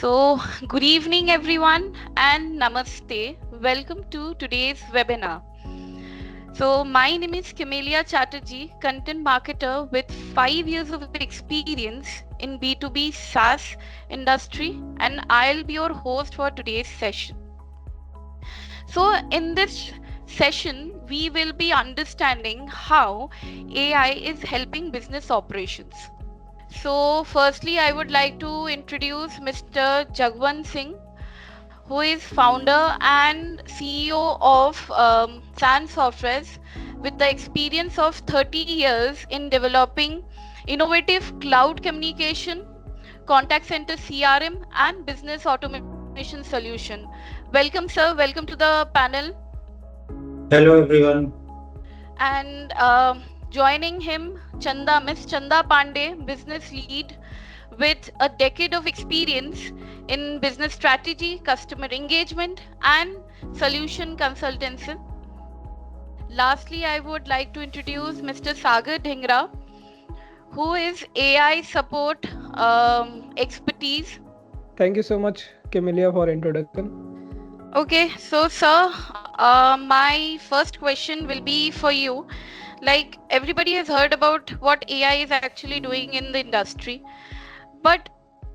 So, good evening, everyone, and namaste. Welcome to today's webinar. So, my name is Camelia Chatterjee, content marketer with 5 years of experience in B2B SaaS industry, and I'll be your host for today's session. So, in this session, we will be understanding how AI is helping business operations. So, firstly, I would like to introduce Mr. Jagwan Singh, who is founder and CEO of SAN Softwares with the experience of 30 years in developing innovative cloud communication, contact center CRM, and business automation solution. Welcome, sir. Welcome to the panel. Hello everyone. And joining him, Miss Chanda Pandey, business lead with a decade of experience in business strategy, customer engagement, and solution consultancy. Lastly, I would like to introduce Mr. Sagar Dhingra, who is AI support expertise. Thank you so much, Camelia, for introduction. Okay, so sir, my first question will be for you. Like everybody has heard about what AI is actually doing in the industry, but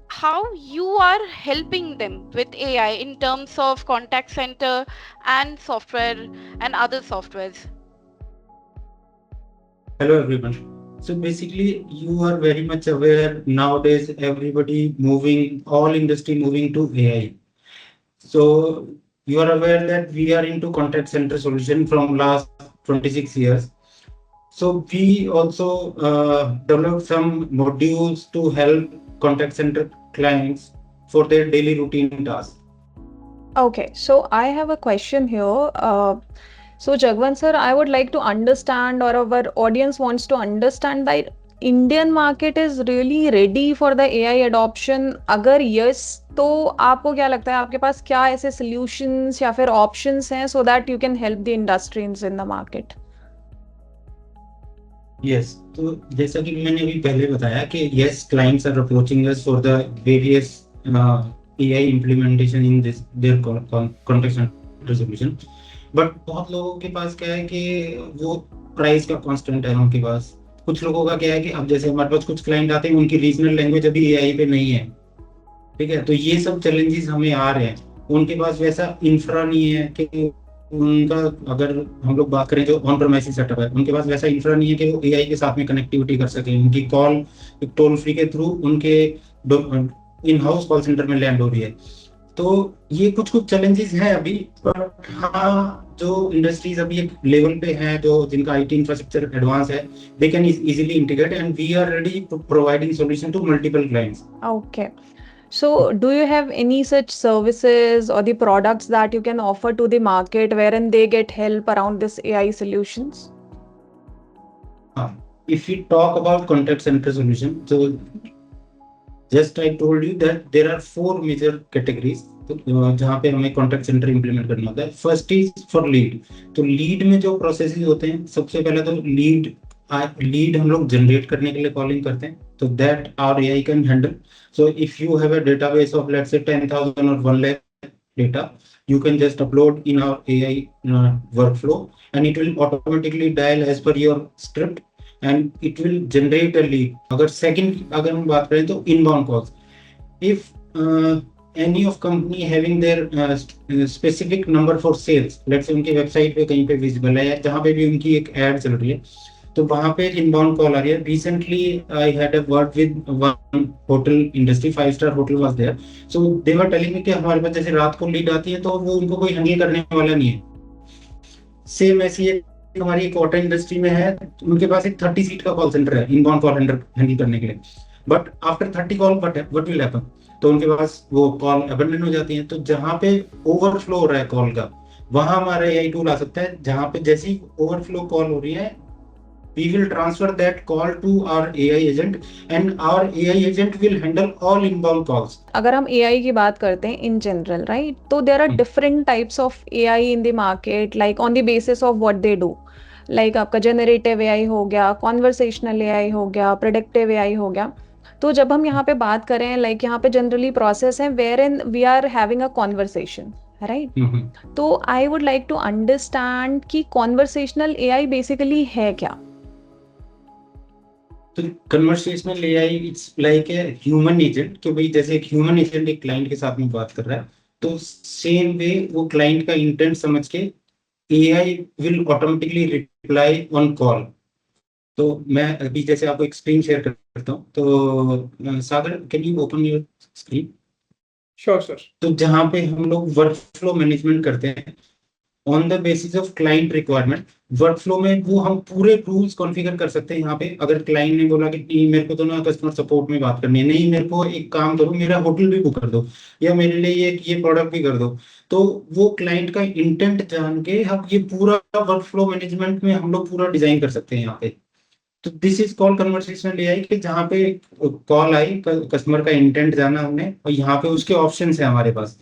how you are helping them with AI in terms of contact center and software and other softwares. Hello everyone. So basically, you are very much aware nowadays everybody moving, all industry moving to AI. So you are aware that we are into contact center solution from last 26 years. So we also developed some modules to help contact center clients for their daily routine tasks. Okay, so I have a question here. So Jagwan sir, I would like to understand, or our audience wants to understand, that Indian market is really ready for the AI adoption. अगर yes, तो आपको क्या लगता है आपके पास क्या ऐसे solutions या फिर options हैं so that you can help the industries in the market? Yes, तो जैसा कि मैंने अभी पहले बताया कि yes, clients are approaching us for the various AI implementation in this there context centre solution. But बहुत लोगों के पास क्या है कि वो प्राइस का कांस्टेंट है उनके पास. कुछ लोगों का क्या है कि अब जैसे हमारे पास कुछ क्लाइंट आते हैं, उनकी रीजनल लैंग्वेज अभी एआई पे नहीं है. ठीक है, तो ये सब चैलेंजेस हमें आ रहे हैं. उनके पास वैसा इंफ्रा नहीं है कि उनका, अगर हम लोग बात करें जो ऑन प्रेमाइसिस सेटअप है, उनके पास वैसा इंफ्रा नहीं है कि वो एआई के साथ में कनेक्टिविटी कर सके. उनकी कॉल एक टोल फ्री के थ्रू उनके इन हाउस कॉल सेंटर में लैंड हो रही है. तो ये कुछ कुछ चैलेंजेस हैं अभी. बट हाँ, जो इंडस्ट्रीज अभी एक लेवल पे हैं, जो जिनका आईटी इंफ्रास्ट्रक्चर एडवांस है, they can easily integrate and we are ready providing solution to multiple clients. Okay. So, do you have any such services or the products that you can offer to the market wherein they get help around this AI solutions? If we talk about contact center solution, so just I told you that there are four major categories. तो जहाँ पे हमें contact centre implement करना होता है. First is for lead. तो lead में जो प्रोसेसेस होते हैं, सबसे पहले तो लीड हम लोग जनरेट करने के लिए कॉलिंग करते हैं. तो that our AI can handle. So if you have a database of let's say 10,000 और 1 lakh data, you can just upload in our AI workflow, and it will automatically dial as per your script, and it will generate a lead. अगर हम बात करें तो inbound calls. If any of company having their specific number for sales, let's say उनकी website पे कहीं पे visible है या जहाँ पे भी उनकी एक एड चल रही है, तो वहां पे इनबाउंड कॉल आ रही है. Recently I had a word with one hotel industry, 5 star hotel was there. So they were telling me कि हमारे पास जैसे रात को लीड आती है तो वो उनको कोई हैंडल करने वाला नहीं है. सेम ऐसी एक हमारी एक होटल इंडस्ट्री में है, उनके पास एक 30 सीट का कॉल सेंटर है इनबाउंड कॉल हैंडल करने के लिए. But after 30 call what will happen, तो उनके पास वो कॉल अबंडन हो जाती है. तो जहाँ पे ओवरफ्लो हो रहा है कॉल का, वहां हमारा एआई टूल आ सकता है. जहाँ पे जैसी ओवरफ्लो कॉल हो रही है, we will transfer that call to our AI agent, and our AI agent will handle all inbound calls. अगर हम AI की बात करते हैं in general, right? तो there are different types of AI in the market, like on the basis of what they do. Like आपका generative AI हो गया, conversational AI हो गया, predictive AI हो गया. तो जब हम यहाँ पे बात करें लाइक यहाँ पे जनरली प्रोसेस है wherein we are having a conversation, right? तो I would like to understand कि कॉन्वर्सेशनल एआई बेसिकली है क्या? तो conversational AI it's like a human agent, कि भाई जैसे एक ह्यूमन एजेंट एक क्लाइंट के साथ में बात कर रहा है, तो सेम वे वो क्लाइंट का इंटेंट समझ के AI will automatically reply on call. तो मैं अभी जैसे आपको एक स्क्रीन शेयर करता हूँ, तो Sagar can you open your screen? Sure sir. तो जहाँ पे हम लोग वर्क फ्लो मैनेजमेंट करते हैं on the basis of client requirement, work flow में वो हम पूरे रूल्स कॉन्फ़िगर कर सकते हैं। यहाँ पे अगर क्लाइंट ने बोला कि नहीं मेरे को तो ना कस्टमर सपोर्ट में बात करनी है, नहीं मेरे को एक काम करो मेरा होटल भी बुक कर दो, या मेरे लिए ये प्रोडक्ट भी कर दो, तो वो क्लाइंट का इंटेंट जान के हम ये पूरा वर्क फ्लो मैनेजमेंट में हम लोग पूरा डिजाइन कर सकते हैं यहाँ पे। तो this is called conversational AI, कि जहाँ पे कॉल आई, कस्टमर का इंटेंट जाना हमने, और यहाँ पे उसके ऑप्शंस है हमारे पास,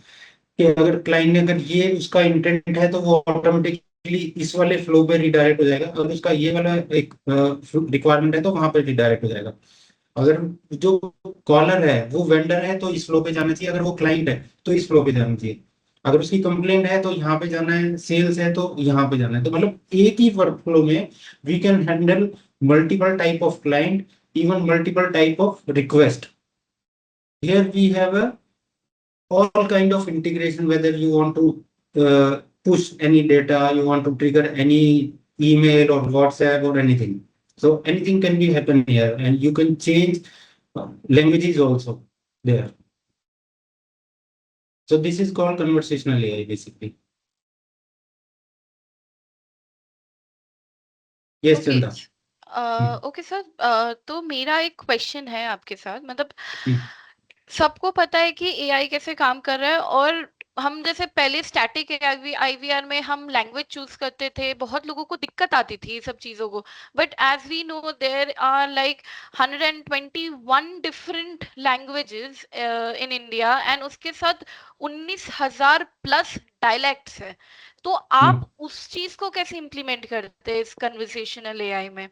कि अगर क्लाइंट ने अगर ये उसका इंटेंट है तो वो ऑटोमेटिकली इस वाले फ्लो पे रिडायरेक्ट हो जाएगा, अगर उसका ये वाला एक रिक्वायरमेंट है तो वहां पे रिडायरेक्ट हो जाएगा। अगर जो कॉलर है वो वेंडर है तो इस फ्लो पे जाना चाहिए, अगर वो क्लाइंट है तो इस फ्लो पे जाना चाहिए, अगर उसकी कंप्लेंट है तो यहाँ पे जाना है, सेल्स है तो यहाँ पे जाना है। तो मतलब एक ही वर्क फ्लो में we can handle multiple type of client, even multiple type of request. Here we have a all kind of integration, whether you want to push any data, you want to trigger any email or WhatsApp or anything. So anything can be happen here, and you can change languages also there. So this is called conversational AI basically. Yes, okay Chanda. Okay sir, तो मेरा एक question है आपके साथ, मतलब हम्म। सबको पता है कि एआई कैसे काम कर रहा है, और हम जैसे पहले स्टैटिक आईवीआर में हम लैंग्वेज चूज करते थे, बहुत लोगों को दिक्कत आती थी ये सब चीजों को, but as we know there are like 121 different languages in India, and उसके साथ 19,000 प्लस डायलेक्ट्स है। तो आप उस चीज को कैसे इम्प्लीमेंट करते हैं इस कन्वर्सेशनल एआई में?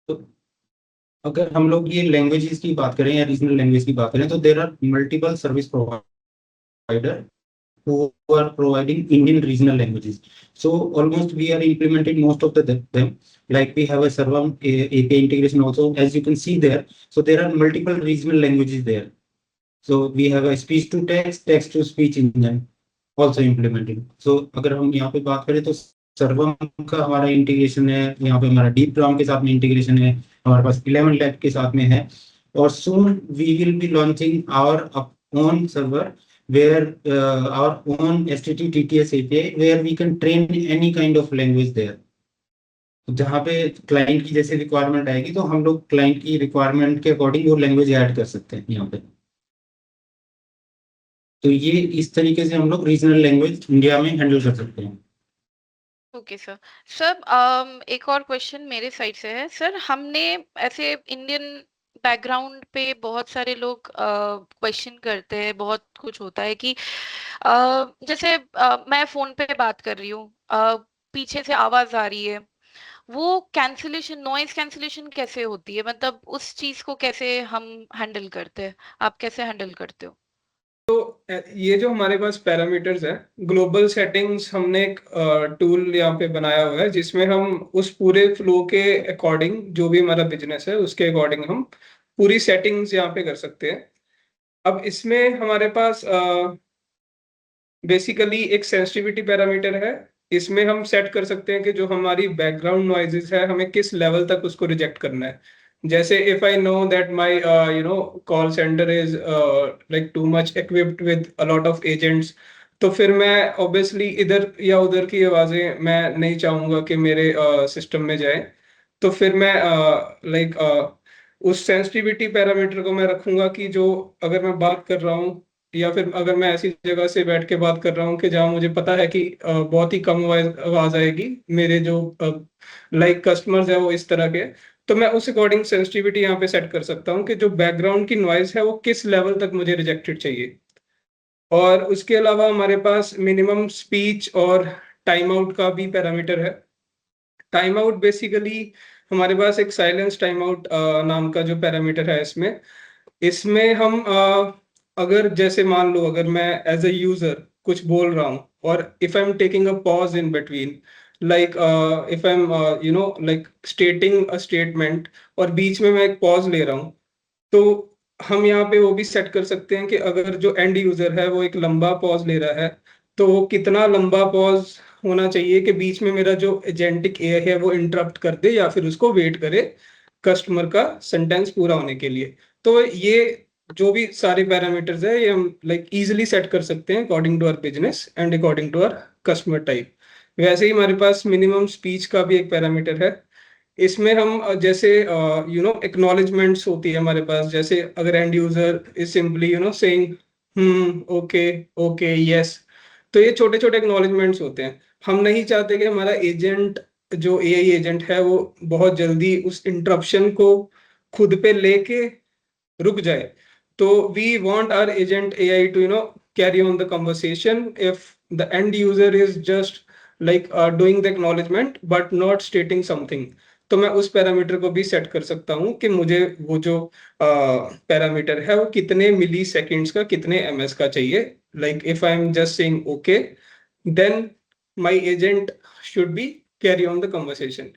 तो अगर हम लोग ये लैंग्वेजेस की बात करें या रीजनल लैंग्वेज की बात करें, तो there are multiple service provider who are providing Indian regional languages. So almost we are implementing most of them. Like we have a server API integration also, as you can see there. So there are multiple regional languages there. So we have a speech to text, text to speech engine also implementing. So अगर हम यहाँ पे बात करें तो सर्वम का हमारा इंटीग्रेशन है, यहाँ पे हमारा डीप ग्राम के साथ में इंटीग्रेशन है, हमारे पास 11 लैब के साथ में है, और soon we will be launching our own server where our own HTTPS API where we can train any kind of language there. जहाँ पे क्लाइंट की जैसे रिक्वायरमेंट आएगी तो हम लोग क्लाइंट की रिक्वायरमेंट के अकॉर्डिंग वो लैंग्वेज ऐड कर सकते हैं यहाँ पे। तो ये इस तरीके से हम लोग रीजनल लैंग्वेज इंडिया में हैंडल कर सकते हैं। Okay sir. सर एक और क्वेश्चन मेरे साइड से है सर, हमने ऐसे इंडियन बैकग्राउंड पे बहुत सारे लोग क्वेश्चन करते हैं, बहुत कुछ होता है कि जैसे मैं फोन पे बात कर रही हूँ, पीछे से आवाज आ रही है, वो कैंसिलेशन, नॉइज कैंसिलेशन कैसे होती है, मतलब उस चीज को कैसे हम हैंडल करते हैं, आप कैसे हैंडल करते हो? ये जो हमारे पास पैरामीटर्स है, ग्लोबल सेटिंग्स, हमने एक टूल यहाँ पे बनाया हुआ है जिसमें हम उस पूरे फ्लो के अकॉर्डिंग, जो भी हमारा बिजनेस है उसके अकॉर्डिंग हम पूरी सेटिंग्स यहाँ पे कर सकते हैं। अब इसमें हमारे पास बेसिकली एक सेंसिटिविटी पैरामीटर है, इसमें हम सेट कर सकते हैं कि जो हमारी बैकग्राउंड नॉइजेस है हमें किस लेवल तक उसको रिजेक्ट करना है। जैसे if I know that my call centre is like too much equipped with a lot of agents, तो फिर मैं ऑब्वियसली इधर या उधर की आवाजें मैं नहीं चाहूंगा कि मेरे सिस्टम में जाए। तो फिर मैं लाइक उस सेंसिटिविटी पैरामीटर को मैं रखूंगा कि जो अगर मैं बात कर रहा हूँ, या फिर अगर मैं ऐसी जगह से बैठ के बात कर रहा हूँ कि जहाँ मुझे पता है कि बहुत ही कम आवाज आएगी, मेरे जो लाइक कस्टमर्स है वो इस तरह के, तो मैं उस अकॉर्डिंग सेंसिटिविटी यहाँ पे सेट कर सकता हूँ कि जो बैकग्राउंड की नॉइज है वो किस लेवल तक मुझे रिजेक्टेड चाहिए। और उसके अलावा हमारे पास मिनिमम स्पीच और टाइम आउट का भी पैरामीटर है। टाइम आउट बेसिकली हमारे पास एक साइलेंस टाइम आउट नाम का जो पैरामीटर है इसमें हम अगर जैसे मान लो अगर मैं एज ए यूजर कुछ बोल रहा हूँ और if I am taking a pause in between, like if I am like स्टेटिंग a statement और बीच में मैं एक पॉज ले रहा हूँ, तो हम यहाँ पे वो भी सेट कर सकते हैं कि अगर जो एंड यूजर है वो एक लंबा पॉज ले रहा है, तो वो कितना लंबा पॉज होना चाहिए कि बीच में मेरा जो एजेंटिक एआई है वो इंटरप्ट कर दे या फिर उसको वेट करे कस्टमर का सेंटेंस पूरा होने के लिए। तो ये जो भी सारे पैरामीटर्स है ये हम लाइक इजीली सेट कर सकते हैं according to our business and according to our customer type. वैसे ही हमारे पास मिनिमम स्पीच का भी एक पैरामीटर है। इसमें हम जैसे एक्नॉलेजमेंट्स होती है हमारे पास, जैसे अगर and user is simply saying okay okay yes, तो ये छोटे छोटे एक्नॉलेजमेंट्स होते हैं। हम नहीं चाहते कि हमारा एजेंट जो एआई एजेंट है वो बहुत जल्दी उस इंटरप्शन को खुद पे लेके रुक जाए। तो we want our agent AI to carry on the conversation if the end user is just like doing the acknowledgement but not stating something. तो मैं उस पैरामीटर को भी सेट कर सकता हूँ कि मुझे वो जो पैरामीटर है वो कितने मिली सेकेंड्स का, कितने एमएस का चाहिए। Like if I am just saying okay, then my agent should be carry on the conversation.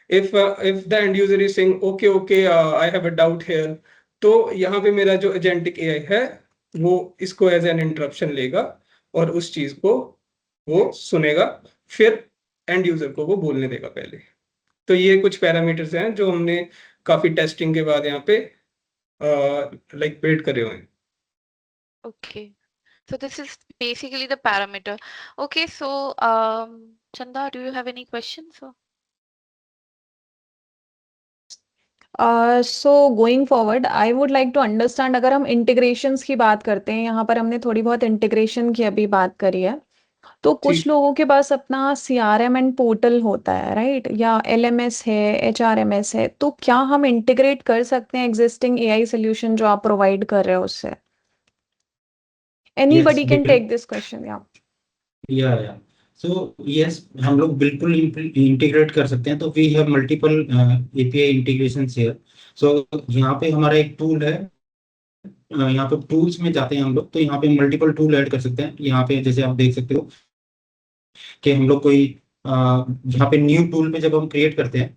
If the end user is saying okay, I have a doubt here, तो यहाँ पे मेरा जो एजेंटिक एआई है वो इसको एज एन इंटरप्शन लेगा और उस चीज को वो सुनेगा, फिर एंड यूजर को वो बोलने देगा पहले। तो ये कुछ पैरामीटर्स हैं जो हमने काफी टेस्टिंग के बाद यहाँ पे लाइक बिल्ड करे हुए हैं। Okay. So this is basically the parameter. Okay, so Chanda, do you have any questions? So going forward I would like to understand, अगर हम इंटीग्रेशंस की बात करते हैं, यहाँ पर हमने थोड़ी बहुत इंटीग्रेशन की अभी बात करी है, तो कुछ ठीक। लोगों के पास अपना सीआरएम एंड पोर्टल होता है राइट, या एलएमएस है, एचआरएमएस है, तो क्या हम इंटीग्रेट कर सकते हैं एग्जिस्टिंग एआई सोल्यूशन जो आप प्रोवाइड कर रहे हो उससे? Yes anybody can take this question. या सो यस, हम लोग बिल्कुल इंटीग्रेट कर सकते हैं। तो we have multiple API integrations here. So यहाँ पे हमारा एक टूल है, यहाँ पे टूल्स में जाते हैं हम लोग, तो यहाँ पे मल्टीपल टूल ऐड कर सकते हैं। यहाँ पे जैसे आप देख सकते हो कि हम लोग कोई यहाँ पे न्यू टूल पे जब हम क्रिएट करते हैं,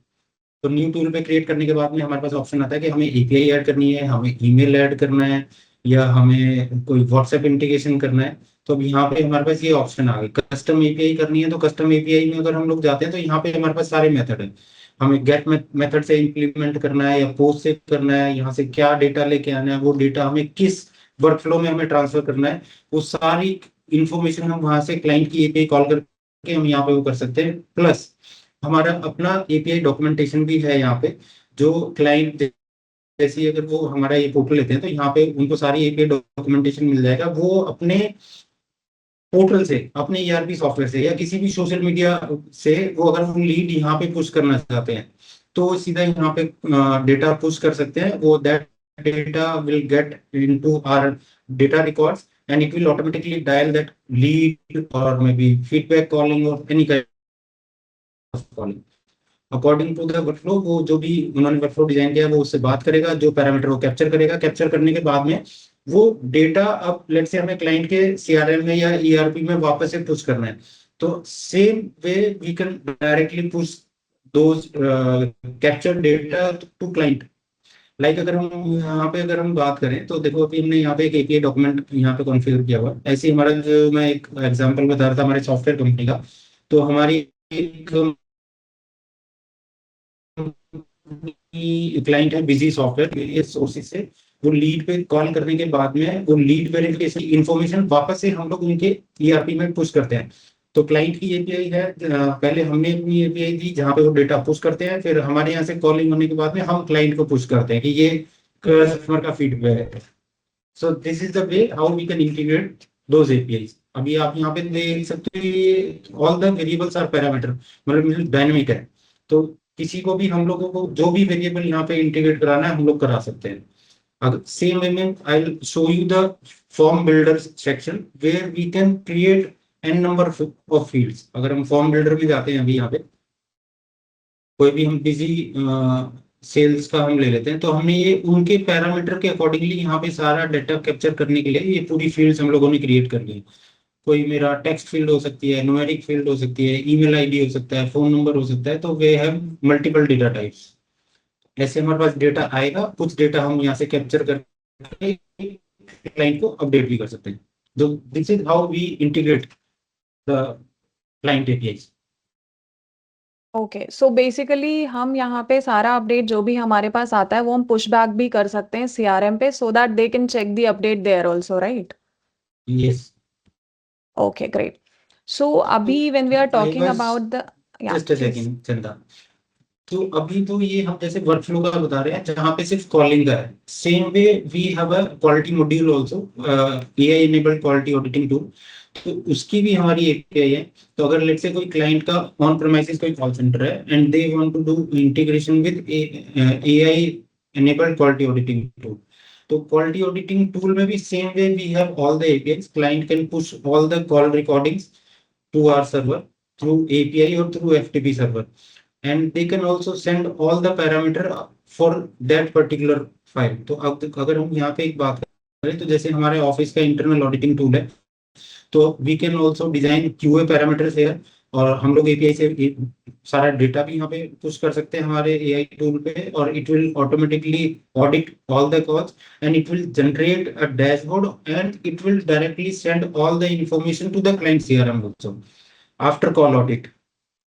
तो न्यू टूल पे क्रिएट करने के बाद में हमारे पास ऑप्शन आता है कि हमें एपीआई ऐड करनी है, हमें ईमेल ऐड करना है, या हमें कोई व्हाट्सएप इंटीग्रेशन करना है। तो अब यहाँ पे हमारे पास ये ऑप्शन आ गए। कस्टम एपीआई करनी है, तो कस्टम एपीआई में अगर हम लोग जाते हैं तो यहाँ पे हमारे पास सारे मेथड है। हमें गेट मेथड से इम्प्लीमेंट करना है या पोस्ट से करना है, यहाँ से क्या डेटा लेके आना है, वो डेटा हमें किस वर्कफ्लो में हमें ट्रांसफर करना है, वो सारी इंफॉर्मेशन हम वहां से क्लाइंट की एपीआई कॉल करके हम यहाँ पे वो कर सकते हैं। प्लस हमारा अपना एपीआई डॉक्यूमेंटेशन भी है यहाँ पे, जो क्लाइंट जैसे अगर वो हमारा ये पोर्टल लेते हैं तो यहाँ पे उनको सारी एपीआई डॉक्यूमेंटेशन मिल जाएगा। वो अपने पोर्टल से, अपने ईआरपी सॉफ्टवेयर से या किसी भी सोशल मीडिया से वो अगर वो लीड यहाँ पे पुश करना चाहते हैं तो सीधा यहाँ पे डेटा पुश कर सकते हैं। वो that data will get into our data records and it will automatically dial that lead और मे बी फीडबैक कॉलिंग और any kind of calling according to the workflow. वो जो भी उन्होंने वर्कफ्लो डिजाइन किया है वो उससे बात करेगा, जो पैरामीटर वो कैप्चर करेगा। कैप्चर करने के बाद में वो डेटा अब लेट्स से हमें क्लाइंट के सीआरएम में या ईआरपी में वापस से पुश करना है, तो same way we can directly push those capture data to client. Like अगर हम यहाँ पे अगर हम बात करें तो देखो अभी हमने यहाँ पे एक एपीआई डॉक्यूमेंट यहाँ पे कॉन्फ़िगर किया हुआ है। ऐसे ही हमारा जो मैं एक एग्जांपल बता रहा था हमारे सॉफ्टवेयर कंपनी का, तो हमारी एक क्लाइंट है बिजी सॉफ्टवेयर, ये सोर्सेस से वो लीड पे कॉल करने के बाद में वो लीड वेरिफिकेशन इंफॉर्मेशन वापस से हम लोग उनके ईआरपी में पुश करते हैं। तो क्लाइंट की एपीआई है, पहले हमने अपनी एपीआई दी जहाँ पे वो डेटा पुश करते हैं, फिर हमारे यहाँ से कॉलिंग होने के बाद में हम क्लाइंट को पुश करते हैं कि ये कस्टमर का फीडबैक है। So this is the way how we can integrate those APIs. अभी आप यहाँ पे देख सकते हो ये all the variables are parameter, मतलब डायनेमिक है। तो किसी को भी हम लोगों को जो भी वेरिएबल यहाँ पे इंटीग्रेट कराना है हम लोग करा सकते हैं। अगर सेम वे में I will show you the form builder section where we can create an number of fields. अगर हम फॉर्म बिल्डर में जाते हैं अभी यहाँ पे, कोई भी हम बिजी सेल्स का हम ले लेते हैं, तो हमने ये उनके पैरामीटर के अकॉर्डिंगली यहाँ पे सारा डाटा कैप्चर करने के लिए ये पूरी फील्ड्स हम लोगों ने क्रिएट कर ली। कोई मेरा टेक्स्ट फील्ड हो सकती है, न्यूमेरिक फील्ड हो सकती है, ईमेल आईडी हो सकता है, फोन नंबर हो सकता है, तो वे हैव मल्टीपल डेटा टाइप्स। ऐसे हमारे पास डेटा आएगा, कुछ डेटा हम यहाँ से कैप्चर करके क्लाइंट को अपडेट भी कर सकते हैं। तो this is how we integrate the client APIs. Okay, so basically हम यहाँ पे सारा अपडेट जो भी हमारे पास आता है वो हम पुश बैक भी कर सकते हैं CRM पे, so that they can check the update there also, right? Yes. Okay, great. So अभी when we are talking about the, या just a please. Second Chanda, तो अभी तो ये हम जैसे वर्कफ्लो का बता रहे हैं जहाँ पे सिर्फ कॉलिंग का है। Same way we have a quality module also, AI enabled quality auditing tool, तो उसकी भी हमारी एपीआई है। तो अगर लेट्स से कोई क्लाइंट का ऑन प्रेमाइसिस कोई कॉल सेंटर है and they want to do integration with AI enabled quality auditing tool, तो क्वालिटी ऑडिटिंग टूल में भी same way we have all the APIs. Client can push all the call recordings to our server through API or through FTP server, and they can also send all the parameter for that particular file. तो अब अगर हम यहाँ पे एक बात करें, तो जैसे हमारे ऑफिस का इंटरनल ऑडिटिंग टूल है, तो we can also design QA parameters है, और हम लोग एपीआई से सारा डेटा भी यहाँ पे पुश कर सकते हैं हमारे एआई टूल पे, और it will automatically audit all the calls and it will generate a dashboard and it will directly send all the information to the client CRM also after call audit.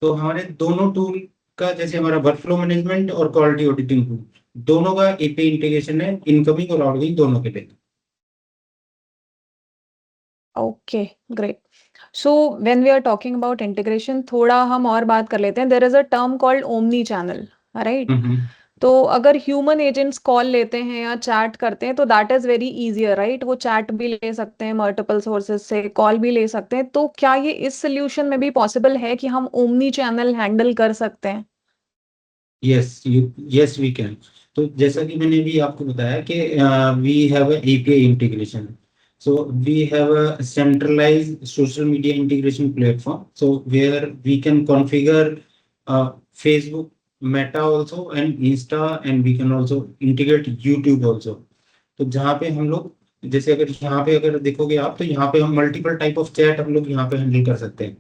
तो हमारे दोनों tool का, जैसे हमारा workflow management और quality auditing tool, दोनों का API integration है इनकमिंग और आउटगोइंग दोनों के लिए। Okay, great. So when we are talking about integration, थोड़ा हम और बात कर लेते हैं. There is a term called omni channel, right? तो अगर ह्यूमन एजेंट्स कॉल लेते हैं या चैट करते हैं तो that is very easier, right? वो चैट भी ले सकते हैं मल्टीपल सोर्सेज से, कॉल भी ले सकते हैं. तो क्या ये इस सोल्यूशन में भी पॉसिबल है कि हम ओमनी चैनल हैंडल कर सकते हैं? Yes we can. तो जैसा कि मैंने भी आपको बताया कि we have a API integration, so we have a centralised social media integration platform, so where we can configure Facebook, Meta also and Insta, and we can also integrate YouTube also. तो जहाँ पे हम लोग, जैसे अगर यहाँ पे अगर देखोगे आप, तो यहाँ पे हम मल्टीपल टाइप ऑफ चैट हम लोग यहाँ पे हैंडल कर सकते हैं।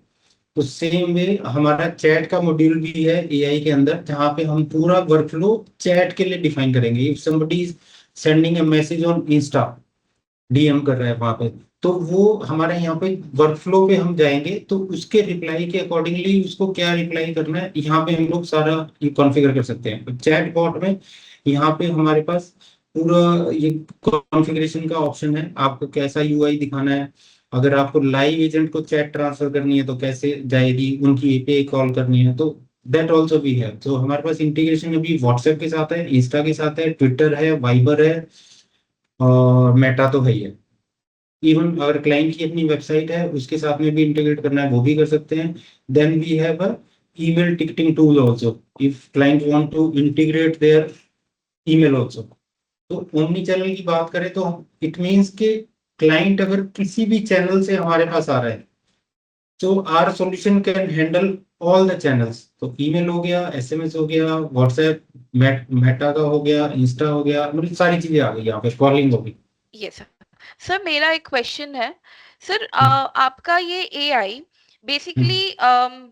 तो सेम वे हमारा चैट का मॉड्यूल भी है एआई के अंदर, जहाँ पे हम पूरा वर्कफ्लो चैट के लिए डिफाइन करेंगे। If somebody is sending a message on Insta, DM कर रहा है वहां पे, तो वो हमारे यहाँ पे वर्कफ्लो पे हम जाएंगे, तो उसके रिप्लाई के अकॉर्डिंगली उसको क्या रिप्लाई करना है, यहाँ पे हम लोग सारा ये कॉन्फ़िगर कर सकते हैं। चैट बॉट में यहाँ पे हमारे पास पूरा ये कॉन्फ़िगरेशन का ऑप्शन है, आपको कैसा यूआई दिखाना है। अगर आपको लाइव एजेंट को चैट ट्रांसफर करनी है तो कैसे जाएगी, उनकी एपीआई कॉल करनी है, तो दैट ऑल्सो भी है। तो हमारे पास इंटीग्रेशन अभी व्हाट्सएप के साथ है, इंस्टा के साथ है, ट्विटर है, वाइबर है, और मेटा तो है ही है। इवन अगर क्लाइंट की अपनी वेबसाइट है उसके साथ में भी इंटीग्रेट करना है वो भी कर सकते हैं। Then we have a email ticketing tool also, if client want to integrate their email also. तो ओमनी चैनल की बात करें तो इट मींस कि क्लाइंट अगर किसी भी चैनल से हमारे पास आ रहा है, तो our solution can handle all the channels. तो ईमेल हो गया, एसएमएस हो गया, व्हाट्सएप, मेटा का हो गया, इंस्टा हो गया, मतलब सारी चीजें आ गई यहाँ पे, कॉलिंग हो गई। यस सर, मेरा एक क्वेश्चन है सर, आपका ये एआई बेसिकली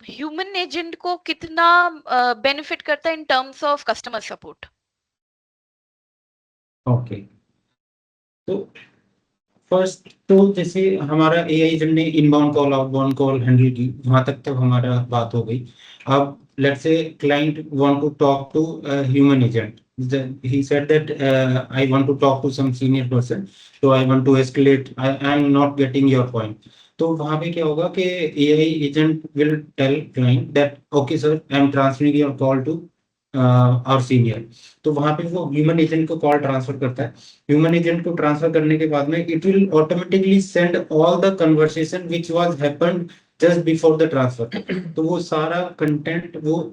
ह्यूमन एजेंट को कितना बेनिफिट करता है in terms of customer support? Okay, तो फर्स्ट तो जैसे हमारा एआई एजेंट ने inbound call outbound call handle की, वहां तक तो हमारा बात हो गई। अब let's say client want to talk to human agent, he said that I want to talk to some senior person, so I want to escalate, I am not getting your point। तो वहां पे क्या होगा कि AI agent will tell client that okay sir, I am transferring your call to our senior। तो वहां पे वो ह्यूमन एजेंट को कॉल ट्रांसफर करता है। ह्यूमन एजेंट को ट्रांसफर करने के बाद में it will automatically send all the conversation which was happened just before the transfer. तो वो सारा कंटेंट वो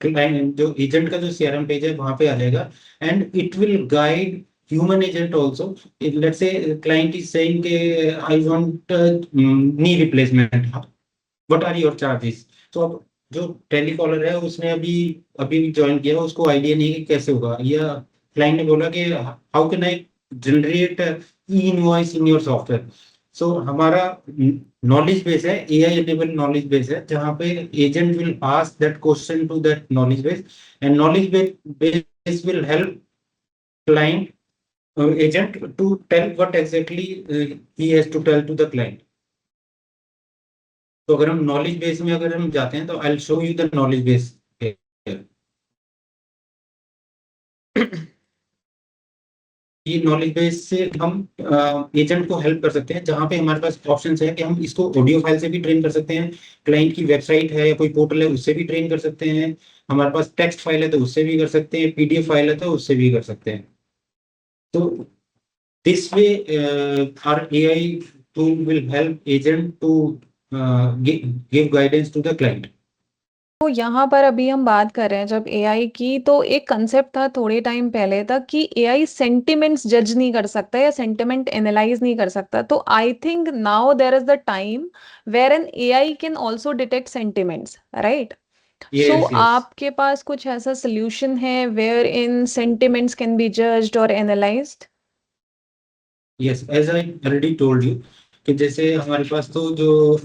क्लाइंट जो एजेंट का जो सीआरएम पेज है वहां पे आ जाएगा, and it will guide human agent also. Let's say client is saying के I want knee replacement, what are your charges. तो अब जो टेलीकॉलर है उसने अभी अभी ज्वाइन किया, उसको आइडिया नहीं है कि कैसे होगा, या क्लाइंट ने बोला कि how can I generate e invoice in your software. So हमारा नॉलेज बेस है, एआई एनेबल नॉलेज बेस है, जहाँ पे agent will ask that question to that knowledge base, and knowledge base will help client agent to tell what exactly he has to tell to the client. तो अगर हम knowledge base में अगर हम जाते हैं तो आई will show you the knowledge base. ये नॉलेज बेस से हम एजेंट को हेल्प कर सकते हैं, जहां पे हमारे पास ऑप्शंस है कि हम इसको ऑडियो फाइल से भी ट्रेन कर सकते हैं, क्लाइंट की वेबसाइट है या कोई पोर्टल है उससे भी ट्रेन कर सकते हैं, हमारे पास टेक्स्ट फाइल है तो उससे भी कर सकते हैं, पीडीएफ फाइल है तो उससे भी कर सकते हैं। तो this way our AI tool will help agent to give guidance to the client. तो यहाँ पर अभी हम बात कर रहे हैं जब एआई की, तो एक कंसेप्ट था थोड़े टाइम पहले तक कि एआई सेंटिमेंट्स जज नहीं कर सकता या सेंटिमेंट एनालाइज नहीं कर सकता। तो I think now there is the time where an AI can also detect sentiments, right? So Yes, yes, आपके पास कुछ ऐसा सोल्यूशन है wherein sentiments can be judged और analysed? yes. As I already told you कि जैसे हमारे पास तो जो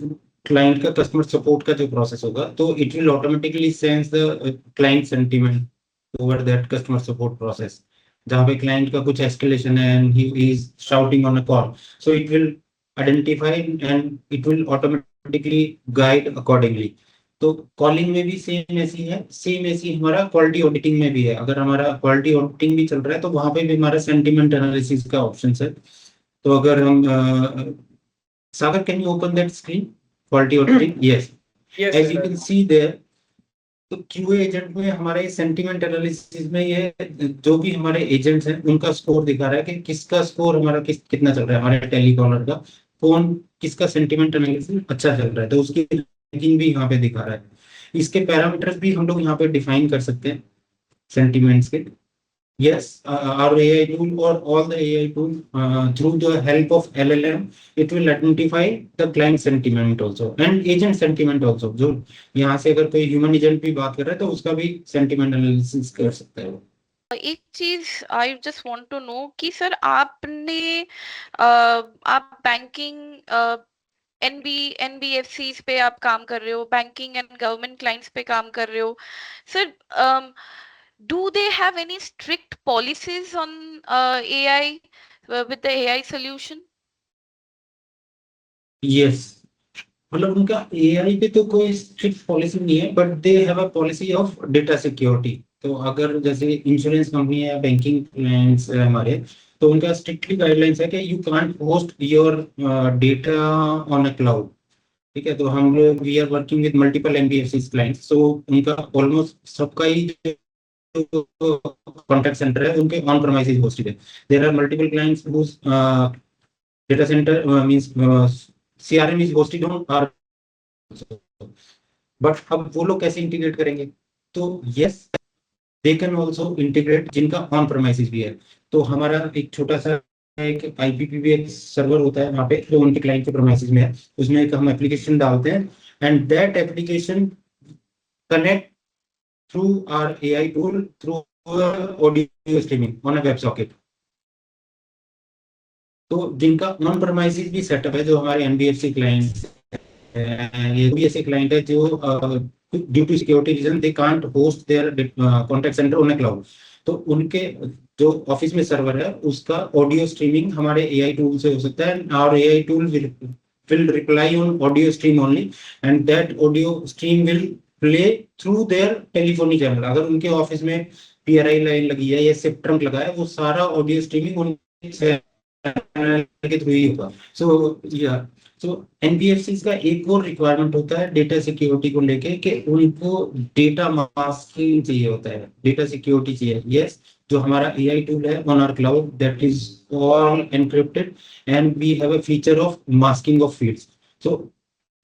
क्लाइंट का कस्टमर सपोर्ट का जो प्रोसेस होगा, तो it will automatically sense the client sentiment over that customer support process, जहाँ पे क्लाइंट का कुछ एस्केलेशन है and he is shouting on a call, so it will identify and it will automatically guide accordingly. तो calling में भी same ऐसी है, सेम ऐसी हमारा क्वालिटी ऑडिटिंग में भी है। अगर हमारा क्वालिटी ऑडिटिंग भी चल रहा है तो वहां पे भी हमारा सेंटीमेंट एनालिसिस का ऑप्शन है। तो अगर हम Sagar, can you open that screen, quality auditing? Yes, Yes, as sir. You can see there, तो क्यूए एजेंट में हमारे सेंटीमेंट एनालिसिस में ये जो भी हमारे एजेंट्स हैं उनका स्कोर दिखा रहा है कि किसका स्कोर हमारा कितना चल रहा है, हमारे टेलीकॉलर का कौन किसका सेंटीमेंट एनालिसिस अच्छा चल रहा है, तो उसकी रैंकिंग भी यहाँ पे दिखा रहा है। इसके पैरामीटर्स भी हम लोग यहाँ पे डिफाइन कर सकते हैं सेंटीमेंट्स के। Yes, our AI tool or all the AI tool through the help of LLM, it will identify the client sentiment also and agent sentiment also. जो यहाँ से अगर कोई ह्यूमन एजेंट भी बात कर रहा है तो उसका भी सेंटिमेंट एनालिसिस कर सकता है वो। एक चीज I just want to know कि सर आपने आप बैंकिंग एनबीएफसी पे आप काम कर रहे हो, बैंकिंग एंड गवर्नमेंट क्लाइंट्स पे काम कर रहे हो sir, do they have any strict policies on AI with the AI solution? Yes, मतलब उनका एआई पे तो कोई स्ट्रिक्ट पॉलिसी नहीं है, but they have a policy of data security. तो अगर जैसे इंश्योरेंस कंपनी है, बैंकिंग क्लाइंट्स है हमारे, तो उनका स्ट्रिक्टली गाइडलाइंस है कि you can't host your data on a cloud. ठीक है, तो हम लोग we are working with multiple NBFC clients, so उनका ऑलमोस्ट सबका ही कॉन्टैक्ट सेंटर है उनके ऑन प्रेमाइसेस होस्टेड है। There are multiple clients whose data centre means CRM is hosted on our, but अब वो लोग कैसे इंटीग्रेट करेंगे? तो yes, they can also integrate जिनका ऑन प्रेमाइसेस भी है। तो हमारा एक छोटा सा एक आईपीपीबीएक्स सर्वर होता है वहाँ पे, जो उनके क्लाइंट के प्रेमाइसेस में है, उसमें एक हम एप्लीकेशन डालते हैं and that application connect through our AI tool through audio streaming on a WebSocket। तो जिनका ऑन प्रेमाइसेस भी सेटअप है, जो हमारे एनबीएफसी क्लाइंट्स ये भी ऐसे क्लाइंट है जो due to security reason they can't host their contact centre on a cloud, तो उनके जो ऑफिस में सर्वर है उसका ऑडियो स्ट्रीमिंग हमारे एआई टूल से हो सकता है। और AI tool will reply on audio stream only and that audio stream will play through their telephony channel। अगर उनके ऑफिस में पीआरआई लाइन लगी है या सिप ट्रंक लगा है, वो सारा ऑडियो स्ट्रीमिंग उनके चैनल के थ्रू ही होगा। सो या तो एनबीएफसी का एक और रिक्वायरमेंट होता है डेटा सिक्योरिटी को लेके कि उनको डेटा मास्किंग चाहिए होता है, डेटा सिक्योरिटी चाहिए। यस, जो हमारा एआई टूल है on our cloud that is all encrypted and we have a feature of masking of fields. So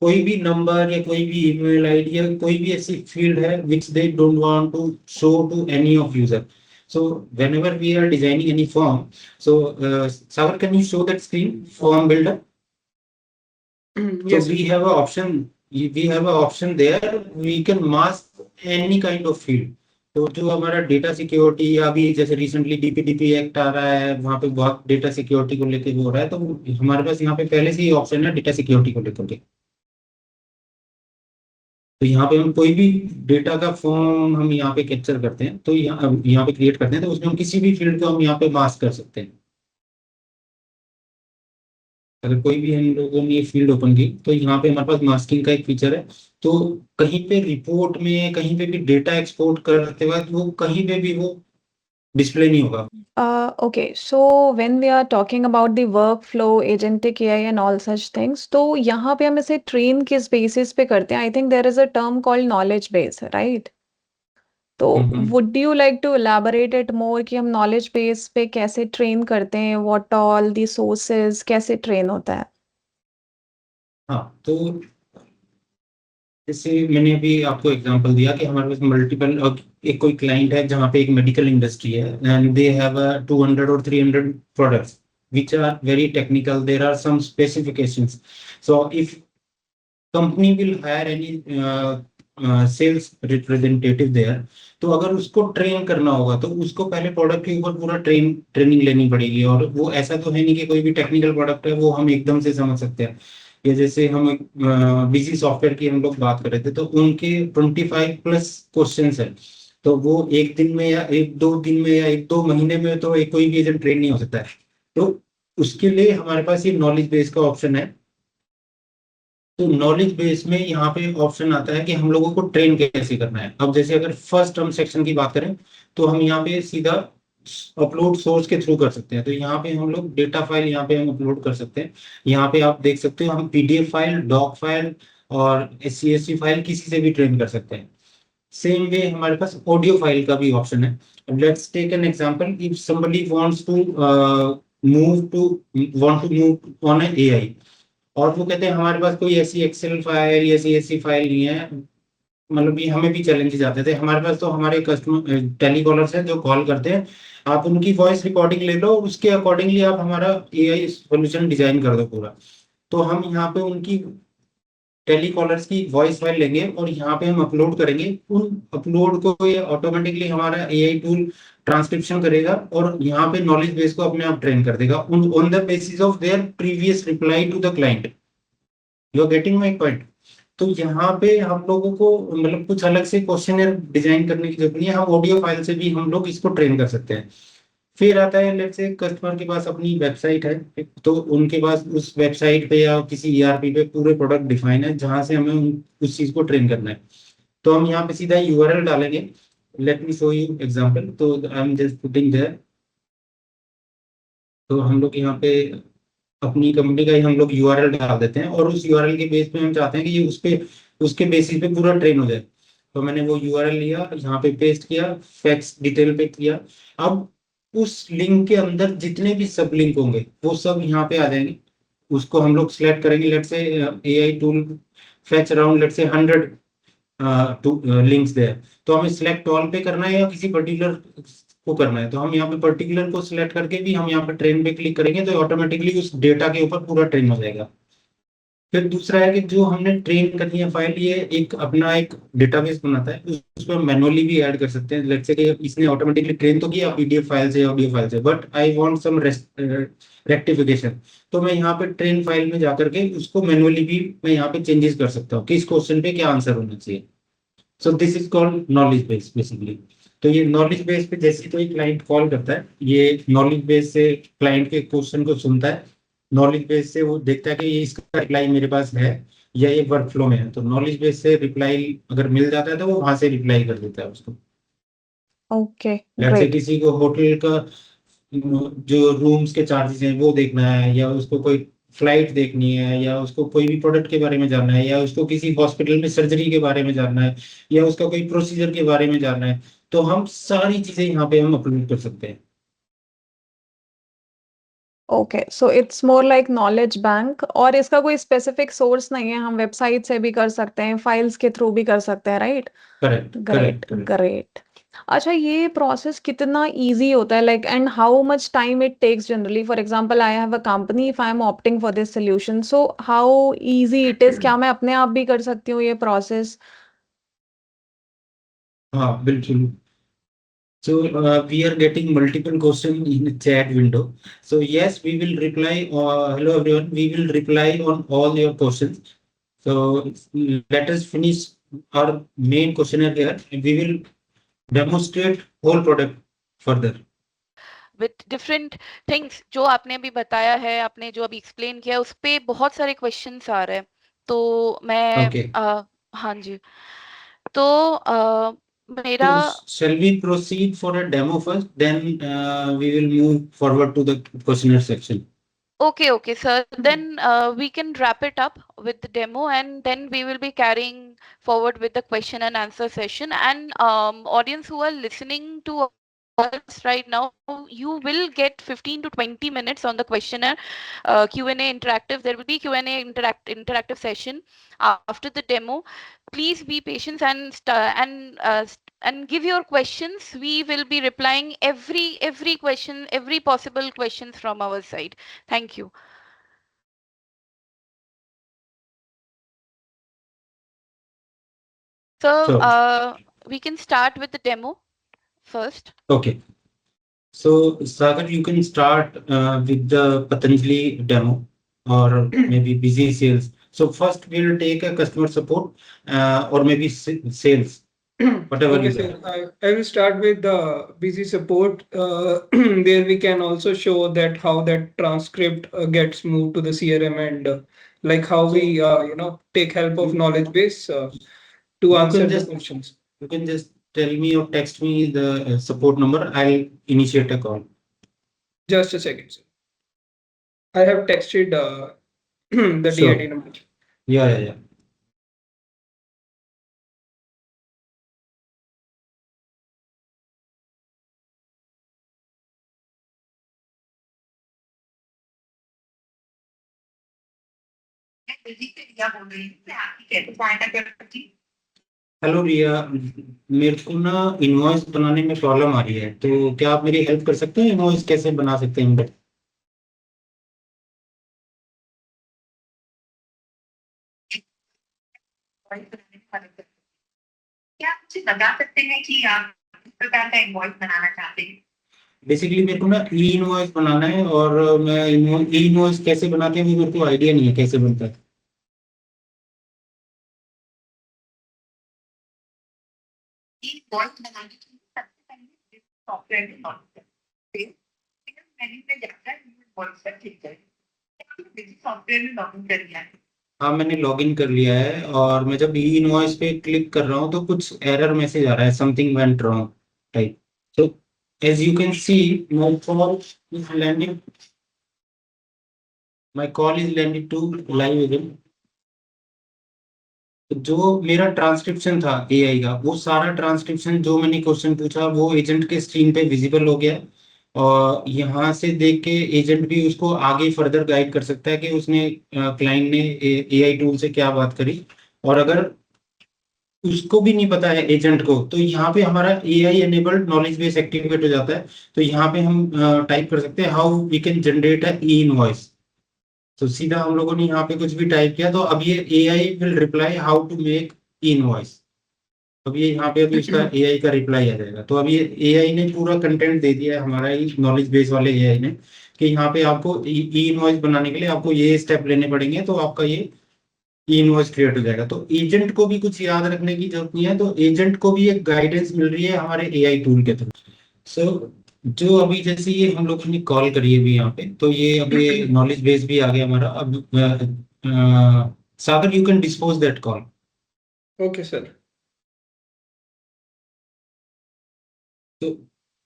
कोई भी नंबर या कोई भी ईमेल आईडी या कोई भी ऐसी फील्ड है which they don't want to show to any of user, so whenever we are designing any form, so Sagar, can you show that screen, form builder? So Yes, we have an option we have an option there, we can mask any kind of field. तो जो हमारा data security या अभी जैसे recently DPDP act आ रहा है, वहाँ पे बहुत डेटा सिक्योरिटी को लेके हो रहा है, तो हमारे पास यहाँ पे पहले से ही ऑप्शन है डेटा सिक्योरिटी को लेकर के। तो यहाँ पे हम कोई भी डेटा का फॉर्म हम यहाँ पे कैप्चर करते हैं, तो यहाँ पे क्रिएट करते हैं, तो उसमें हम किसी भी फील्ड को हम यहाँ पे मास्क कर सकते हैं। अगर कोई भी हम लोगों ने ये फील्ड ओपन की, तो यहाँ पे हमारे पास मास्किंग का एक फीचर है। तो कहीं पे रिपोर्ट में कहीं पे भी डेटा एक्सपोर्ट करते वक्त वो कहीं पे भी वो डिस्प्ले नहीं होगा। Okay, so when we are talking about the workflow, agentic AI and all such things, तो यहाँ पे हम इसे train किस basis पे करते हैं? I think there is a term called knowledge base, right? तो would you like to elaborate it more कि हम knowledge base पे कैसे train करते हैं? What all the sources, कैसे train होता है? हाँ, तो जैसे मैंने अभी आपको एग्जांपल दिया कि हमारे पास मल्टीपल, एक कोई क्लाइंट है जहाँ पे एक मेडिकल इंडस्ट्री है एंड दे हैव 200 और 300 products which are very technical, there are some specifications. So if company will hire any sales representative there, तो अगर उसको ट्रेन करना होगा तो उसको पहले प्रोडक्ट के ऊपर पूरा ट्रेनिंग लेनी पड़ेगी। और वो ऐसा तो है नहीं कि कोई भी टेक्निकल प्रोडक्ट है वो हम एकदम से समझ सकते हैं। ये जैसे हम बिजी सॉफ्टवेयर की हम लोग बात कर रहे थे, तो उनके 25 प्लस क्वेश्चंस है, तो वो एक दिन में या एक दो दिन में या एक दो महीने में तो एक कोई भी एजेंट ट्रेन नहीं हो सकता है। तो उसके लिए हमारे पास ये नॉलेज बेस का ऑप्शन है। तो नॉलेज बेस में यहाँ पे ऑप्शन आता है कि हम लोगों को ट्रेन कैसे करना है। अब जैसे अगर फर्स्ट हम सेक्शन की बात करें, तो हम यहाँ पे सीधा अपलोड सोर्स के थ्रू कर सकते हैं। तो यहाँ पे हम लोग डेटा फाइल यहाँ पे हम अपलोड कर सकते हैं। यहाँ पे आप देख सकते हो हम पीडीएफ फाइल, डॉक फाइल और एससीएसवी फाइल किसी से भी ट्रेन कर सकते हैं। सेम वे हमारे पास ऑडियो फाइल का भी ऑप्शन है। Let's take an example, if somebody wants to move on AI, और वो कहते हैं हमारे पास कोई ऐसी एक्सेल फाइल, ऐसी ऐसी फाइल नहीं है, मतलब ये हमें भी चैलेंजेस आते थे हमारे पास। तो हमारे कस्टमर टेलीकॉलर्स हैं जो कॉल करते हैं, आप उनकी वॉइस रिकॉर्डिंग ले लो, उसके अकॉर्डिंगली आप हमारा एआई सॉल्यूशन डिजाइन कर दो पूरा। तो हम यहाँ पे उनकी टेलीकॉलर्स की वॉइस फाइल लेंगे और यहाँ पे हम अपलोड करेंगे। उन अपलोड को ये ऑटोमेटिकली हमारा एआई टूल ट्रांसक्रिप्शन करेगा और यहाँ पे नॉलेज बेस को अपने आप ट्रेन कर देगा on the basis of their previous reply to the client. You are getting my point? तो यहाँ पे हम लोगों को मतलब कुछ अलग से क्वेश्चनर डिजाइन करने की जरूरत नहीं है, हम ऑडियो फाइल से भी हम लोग इसको ट्रेन कर सकते हैं। फिर आता है लेट्स से कस्टमर के पास अपनी वेबसाइट है, तो उनके पास उस वेबसाइट पे या किसी ईआरपी पे पूरे प्रोडक्ट डिफाइन है जहां से हमें उस चीज को ट्रेन करना है। तो हम यहाँ पे सीधा यूआरएल डालेंगे। Let me show you example. तो I am just putting there. तो हम लोग यहाँ पे अपनी कंपनी का ही हम लोग यूआरएल डाल देते हैं और उस यूआरएल के बेस पे हम चाहते हैं कि ये उसके बेसिस पे पूरा ट्रेन हो जाए। तो मैंने वो यूआरएल लिया, यहाँ पे पेस्ट किया, फैक्स डिटेल पे किया। अब उस लिंक के अंदर जितने भी सब लिंक होंगे वो सब यहाँ पे आ जाएंगे। उसको हम लोग सिलेक्ट करेंगे। Let say AI tool fetch around let say 100 links there. तो हमें सिलेक्ट ऑल पे करना है या किसी पर्टिकुलर को करना है, तो हम यहाँ पे पर्टिकुलर को सिलेक्ट करके भी हम यहाँ पे ट्रेन पे क्लिक करेंगे तो ऑटोमेटिकली उस डेटा के ऊपर पूरा ट्रेन हो जाएगा। फिर दूसरा है कि जो हमने ट्रेन करनी है फाइल, ये एक अपना एक डेटाबेस बनाता है, उसमें मैनुअली भी ऐड कर सकते हैं। लेट्स से कि इसने ऑटोमेटिकली ट्रेन तो किया पीडीएफ फाइल से, ऑडियो फाइल से, but I want some rectification. तो मैं यहाँ पे ट्रेन फाइल में जाकर के उसको मैनुअली भी मैं यहाँ पे चेंजेस कर सकता हूँ कि इस क्वेश्चन पे क्या आंसर होना चाहिए। सो this is called knowledge base basically. तो ये नॉलेज बेस पे जैसे कोई क्लाइंट कॉल करता है, ये नॉलेज बेस से क्लाइंट के क्वेश्चन को सुनता है। नॉलेज बेस से वो देखता है कि ये इसका रिप्लाई मेरे पास है या ये वर्क फ्लो में है। तो नॉलेज बेस से रिप्लाई अगर मिल जाता है तो वो वहां से रिप्लाई कर देता है उसको। Okay, जैसे great. किसी को होटल का जो रूम्स के चार्जेस हैं वो देखना है, या उसको कोई फ्लाइट देखनी है, या उसको कोई भी प्रोडक्ट के बारे में जानना है, या उसको किसी हॉस्पिटल में सर्जरी के बारे में जानना है, या उसका कोई प्रोसीजर के बारे में जानना है, तो हम सारी चीजें यहाँ पे हम अपलोड कर सकते हैं। Okay, so it's more like knowledge bank और इसका कोई specific source नहीं है, हम वेबसाइट से भी कर सकते हैं, फाइल्स के थ्रू भी कर सकते हैं, right? Correct Great, correct correct. great. अच्छा, ये प्रोसेस कितना ईज़ी होता है, like and how much time it takes generally? For example I have a company, if I am opting for this solution, so how easy it is? क्या मैं अपने आप भी कर सकती हूँ ये प्रोसेस? हाँ बिल्कुल. So we are getting multiple questions in the chat window. So yes, we will reply. Hello everyone. We will reply on all your questions. So let us finish our main questionnaire here, and we will demonstrate whole product further. With different things जो आपने अभी बताया है, आपने जो अभी explain किया, उस पे बहुत सारे क्वेश्चंस आ रहे हैं, तो मैं Okay. हाँ जी, तो मेरा So shall we proceed for a demo first? Then we will move forward to the questionnaire section. okay sir, then we can wrap it up with the demo, and then we will be carrying forward with the question and answer session. And audience who are listening to us right now, you will get 15 to 20 minutes on the questionnaire, Q&A interactive. There will be Q&A interactive session after the demo. Please be patient and give your questions. We will be replying every question, every possible questions from our side. Thank you. So Sure. we can start with the demo first. Okay. So Sagar, you can start with the Patanjali demo or maybe busy sales. So first we'll take a customer support or maybe sales, whatever Okay, you sir. have. I will start with the busy support. There we can also show that how that transcript gets moved to the CRM, and like how we take help of You, knowledge base to you answer can the just questions. you can just tell me or text me the support number. I'll initiate a call. Just a second, sir. I have texted the DID Sure. number. Yeah. Hello Riya, मेरे को ना invoice बनाने में problem आ रही है, तो क्या आप मेरी हेल्प कर सकते हैं? इनवॉइस कैसे बना सकते हैं हम लोग? क्या आप मुझे बता सकते हैं कि आप किस प्रकार का इनवॉइस बनाना चाहते हैं? बेसिकली मेरे को ना ई इनवॉइस बनाना है, और मैं ई इनवॉइस कैसे बनाते हैं वो मेरे को आइडिया नहीं है कैसे बनता है. इनवॉइस बनाने के लिए सबसे पहले सॉफ्टवेयर में लॉगिन करें. फिर मेन्यू में जाकर इनवॉइस पर क्लिक करें. आपने बिजी सॉफ्टवेयर में लॉगिन कर लिया है. हाँ, मैंने लॉगिन कर लिया है, और मैं जब ई इनवॉइस पे क्लिक कर रहा हूँ तो कुछ एरर मैसेज आ रहा है, something went wrong type. So as you can see, my call is landed to live agent. जो मेरा ट्रांसक्रिप्शन था एआई का, वो सारा ट्रांसक्रिप्शन जो मैंने क्वेश्चन पूछा वो एजेंट के स्क्रीन पे विजिबल हो गया. और यहाँ से देख के एजेंट भी उसको आगे फर्दर गाइड कर सकता है कि उसने क्लाइंट ने एआई टूल से क्या बात करी. और अगर उसको भी नहीं पता है एजेंट को, तो यहाँ पे हमारा AI enabled knowledge base activate हो जाता है. तो यहाँ पे हम टाइप कर सकते हैं how we can generate a e invoice. तो सीधा हम लोगों ने यहाँ पे कुछ भी टाइप किया, तो अब ये AI will reply how to make invoice. अब ये यहाँ पे अभी उसका एआई का रिप्लाई आ जाएगा. तो अब ये एआई ने पूरा कंटेंट दे दिया है, हमारा ही नॉलेज बेस वाले एआई ने, कि यहाँ पे आपको ई इनवॉइस बनाने के लिए आपको ये स्टेप लेने पड़ेंगे, तो आपका ये ई इनवॉइस क्रिएट हो जाएगा. तो एजेंट को भी कुछ याद रखने की जरूरत नहीं है, तो एजेंट को भी एक गाइडेंस मिल रही है हमारे एआई टूल के थ्रू. सो जो अभी जैसे ये हम लोग ने कॉल करी है अभी यहाँ पे, तो ये अभी नॉलेज बेस भी आ गया हमारा. अब Sagar, you can dispose that call. Okay, sir. तो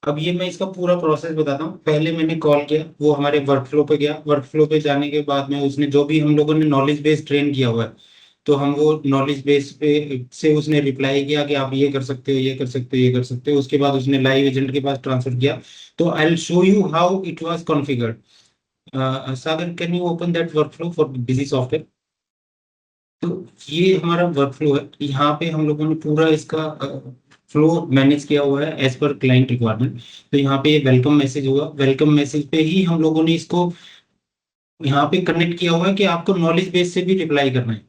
अब ये मैं इसका पूरा प्रोसेस बताता हूँ. पहले मैंने कॉल किया, वो हमारे वर्कफ्लो पे गया. वर्कफ्लो पे जाने के बाद में उसने जो भी हम लोगों ने नॉलेज बेस ट्रेन किया हुआ है, तो हम वो नॉलेज बेस पे से उसने रिप्लाई किया कि आप ये कर सकते हो, ये कर सकते हो, ये कर सकते हो. उसके बाद उसने लाइव एजेंट के पास ट्रांसफर किया. तो आई will show you how it was configured. Sagar, can you open that workflow for busy software? तो ये हमारा वर्कफ्लो है. यहाँ पे हम लोगों ने पूरा इसका फ्लो मैनेज किया हुआ है एज पर क्लाइंट रिक्वायरमेंट। तो यहाँ पे वेलकम मैसेज होगा, वेलकम मैसेज पे ही हम लोगों ने इसको यहाँ पे कनेक्ट किया हुआ है कि आपको नॉलेज बेस से भी रिप्लाई करना है।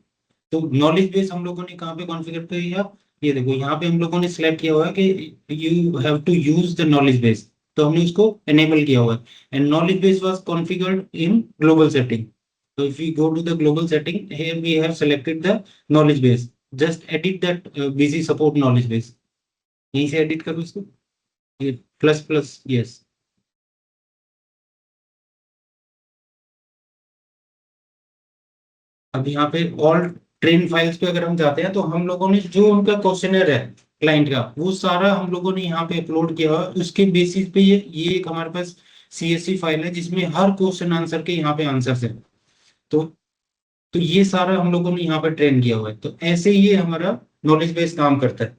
तो नॉलेज बेस हम लोगों ने कहाँ पे कॉन्फ़िगर किया, ये देखो यहाँ पे हम लोगों ने सिलेक्ट किया हुआ है कि you have to use the knowledge base, तो हमने उसको एनेबल किया हुआ है। And knowledge base was configured in global setting. So if we go to the global setting, here we have selected the knowledge base. Just edit that busy support knowledge base. यहीं से edit करो इसको, ये plus plus yes. अब यहाँ पे all train files पे अगर हम जाते हैं तो हम लोगों ने जो उनका क्वेश्चनर है क्लाइंट का, वो सारा हम लोगों ने यहाँ पे अपलोड किया हुआ है। उसके बेसिस पे ये एक हमारे पास CSV फाइल है जिसमें हर क्वेश्चन आंसर के यहाँ पे आंसर्स है। तो तो ये सारा हम लोगों ने यहाँ पे ट्रेन किया हुआ है। तो ऐसे ये हमारा नॉलेज बेस काम करता है।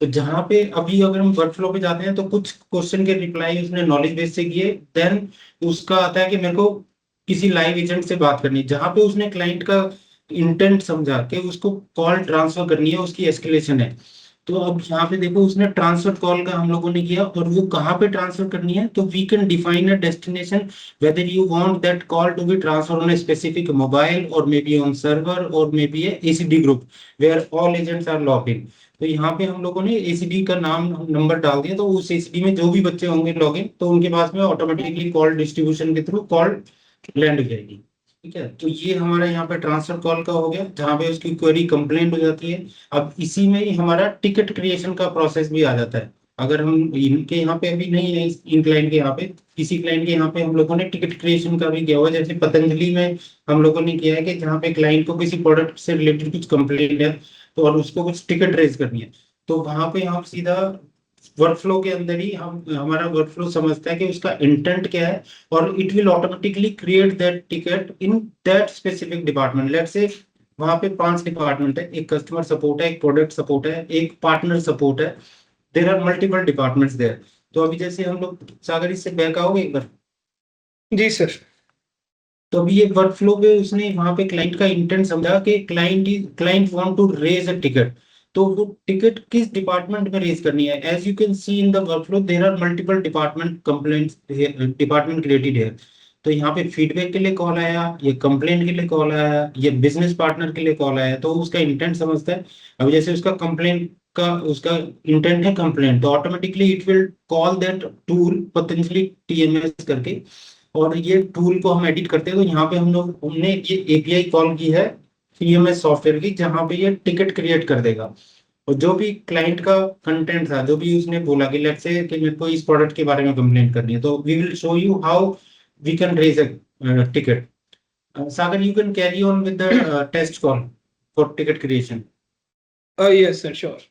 तो जहाँ पे अभी अगर हम वर्क फ्लो पे जाते हैं तो कुछ क्वेश्चन के रिप्लाई उसने नॉलेज बेस से किए, देन उसका आता है कि मेरे को किसी लाइव एजेंट से बात करनी है, जहाँ पे उसने क्लाइंट का इंटेंट समझा के उसको कॉल ट्रांसफर करनी है, उसकी एस्केलेशन है। तो अब यहाँ पे देखो उसने ट्रांसफर कॉल का हम लोगों ने किया, और वो कहाँ पे ट्रांसफर करनी है, तो we can define a destination whether you want that call to be transferred on a specific mobile or maybe on server or maybe a ACD group where all agents are logged in। तो यहाँ पे हम लोगों ने ACD का नाम number डाल दिया, तो उस ACD में जो भी बच्चे होंगे लॉगिन, तो उनके पास में ऑटोमेटिकली कॉल डिस्ट्रीब्यूशन के थ्रू कॉल लैंड हो जाएगी। ठीक है, तो ये हमारा यहाँ पे ट्रांसफर कॉल का हो गया, जहाँ पे उसकी क्वेरी कंप्लेंट हो जाती है। अब इसी में ही हमारा टिकट क्रिएशन का प्रोसेस भी आ जाता है। अगर हम इनके यहाँ पे अभी नहीं है, इन क्लाइंट के यहाँ पे, किसी क्लाइंट के यहाँ पे हम लोगों ने टिकट क्रिएशन का भी किया हुआ है। जैसे पतंजलि में हम लोगों ने किया है कि जहाँ पे क्लाइंट को किसी प्रोडक्ट से रिलेटेड कुछ कंप्लेंट है, तो और उसको कुछ टिकट रेज करनी है, तो वहां पे हम सीधा वर्कफ्लो के अंदर ही हम हमारा वर्कफ्लो समझता है कि उसका इंटेंट क्या है, और it will automatically create that ticket in that specific department. Let's say वहां पे 5 डिपार्टमेंट है, एक कस्टमर सपोर्ट है, एक प्रोडक्ट सपोर्ट है, एक पार्टनर सपोर्ट है। There are multiple departments there. तो अभी जैसे हम लोग, सागर इससे बैक आओगे एक बार। जी सर। तो अभी ये वर्कफ्लो पे उसने वहां पे क्लाइंट का इंटेंट समझा कि client want to raise a ticket, तो वो टिकट किस डिपार्टमेंट में रेज करनी है। As you can see in the workflow there are multiple department complaints, department created है। तो यहाँ पे फीडबैक के लिए कॉल आया, ये कंप्लेंट के लिए कॉल आया, ये बिजनेस पार्टनर के लिए कॉल आया, तो उसका इंटेंट समझता है। अब जैसे उसका कंप्लेंट का उसका इंटेंट है कंप्लेंट, तो automatically it will call that tool Patanjali TMS करके, और ये टूल को हम एडिट करते हैं। तो यहाँ पे हमने ये API कॉल की है CMS सॉफ्टवेयर की, जहाँ पे ये टिकट क्रिएट कर देगा। और जो भी क्लाइंट का कंटेंट था, जो भी उसने बोला कि लेट्स से कि मेरे को इस प्रोडक्ट के बारे में कंप्लेंट करनी है, तो we will show you how we can raise a ticket. Sagar, you can carry on with the test call for ticket creation. Yes sir, sure.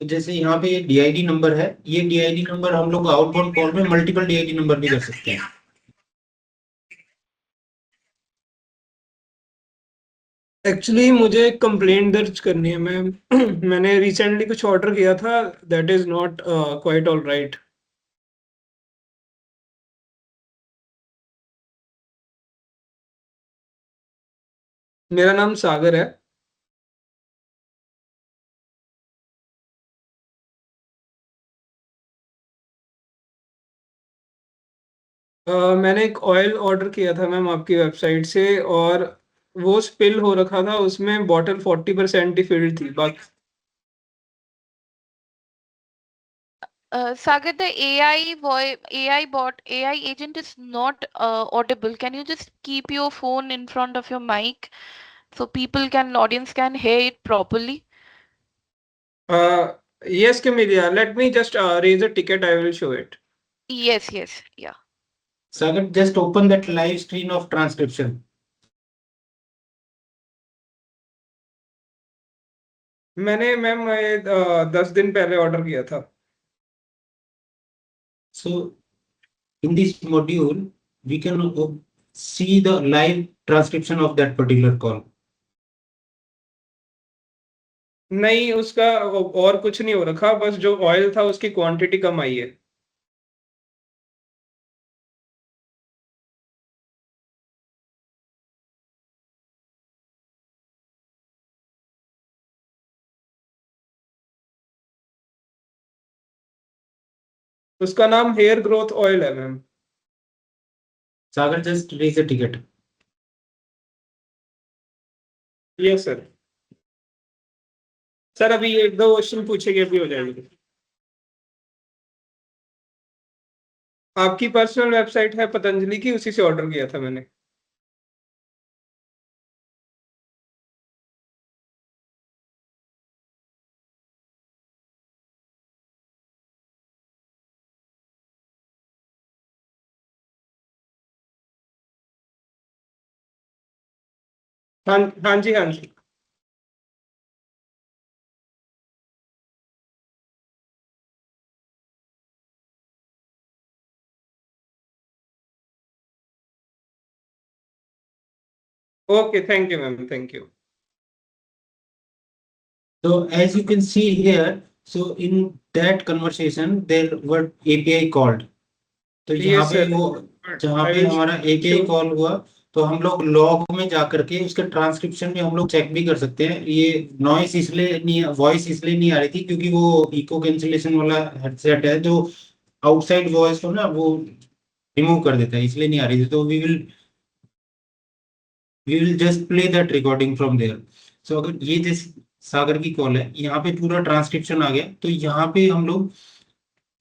तो जैसे यहाँ पे ये DID नंबर है, ये DID नंबर हम लोग आउटबाउंड कॉल में मल्टीपल DID नंबर भी कर सकते हैं। एक्चुअली मुझे कंप्लेंट दर्ज करनी है। मैंने रिसेंटली कुछ ऑर्डर किया था, that is not quite all right. मेरा नाम सागर है। मैंने एक ऑयल ऑर्डर किया था मैम आपकी वेबसाइट से, और वो स्पिल हो रखा था, उसमें बॉटल 40% ही फिल्ड थी बाकी। Sagar, the AI bot, AI agent is not audible. Can you just keep your phone in front of your mic so audience can hear it properly? Yes, Camelia, let me just raise a ticket, I will show it. Yes, yes, yeah. Sagar, just open that live screen of transcription. मैंने ma'am 10 दिन पहले order किया था। So in this module, we can see the live transcription of that particular call. नहीं, उसका और कुछ नहीं हो रखा, बस जो ऑयल था उसकी क्वांटिटी कम आई है। उसका नाम हेयर ग्रोथ ऑयल है ma'am. Sagar just raise a ticket. Yes sir. Sir अभी एक दो क्वेश्चन पूछेंगे, अभी हो जाएंगे। आपकी पर्सनल वेबसाइट है पतंजलि की, उसी से ऑर्डर किया था मैंने। हाँ हाँ जी, हाँ जी। Okay, thank you ma'am, thank you. So as you can see here, so in that conversation there were API called. तो यहाँ यस पे सर, वो जहाँ आई पे विल हमारा API शो। कॉल हुआ, तो हम लोग लॉग में जा करके उसके ट्रांसक्रिप्शन में हम लोग चेक भी कर सकते हैं। ये नॉइस इसलिए नहीं, वॉइस इसलिए नहीं आ रही थी क्योंकि वो इको कैंसिलेशन वाला हेडसेट है जो आउटसाइड वॉइस को ना वो रिमूव कर देता है, इसलिए नहीं आ रही थी। तो we will just play that recording from there. So अगर ये जिस सागर की कॉल है, यहाँ पे पूरा ट्रांसक्रिप्शन आ गया, तो यहाँ पे हम लोग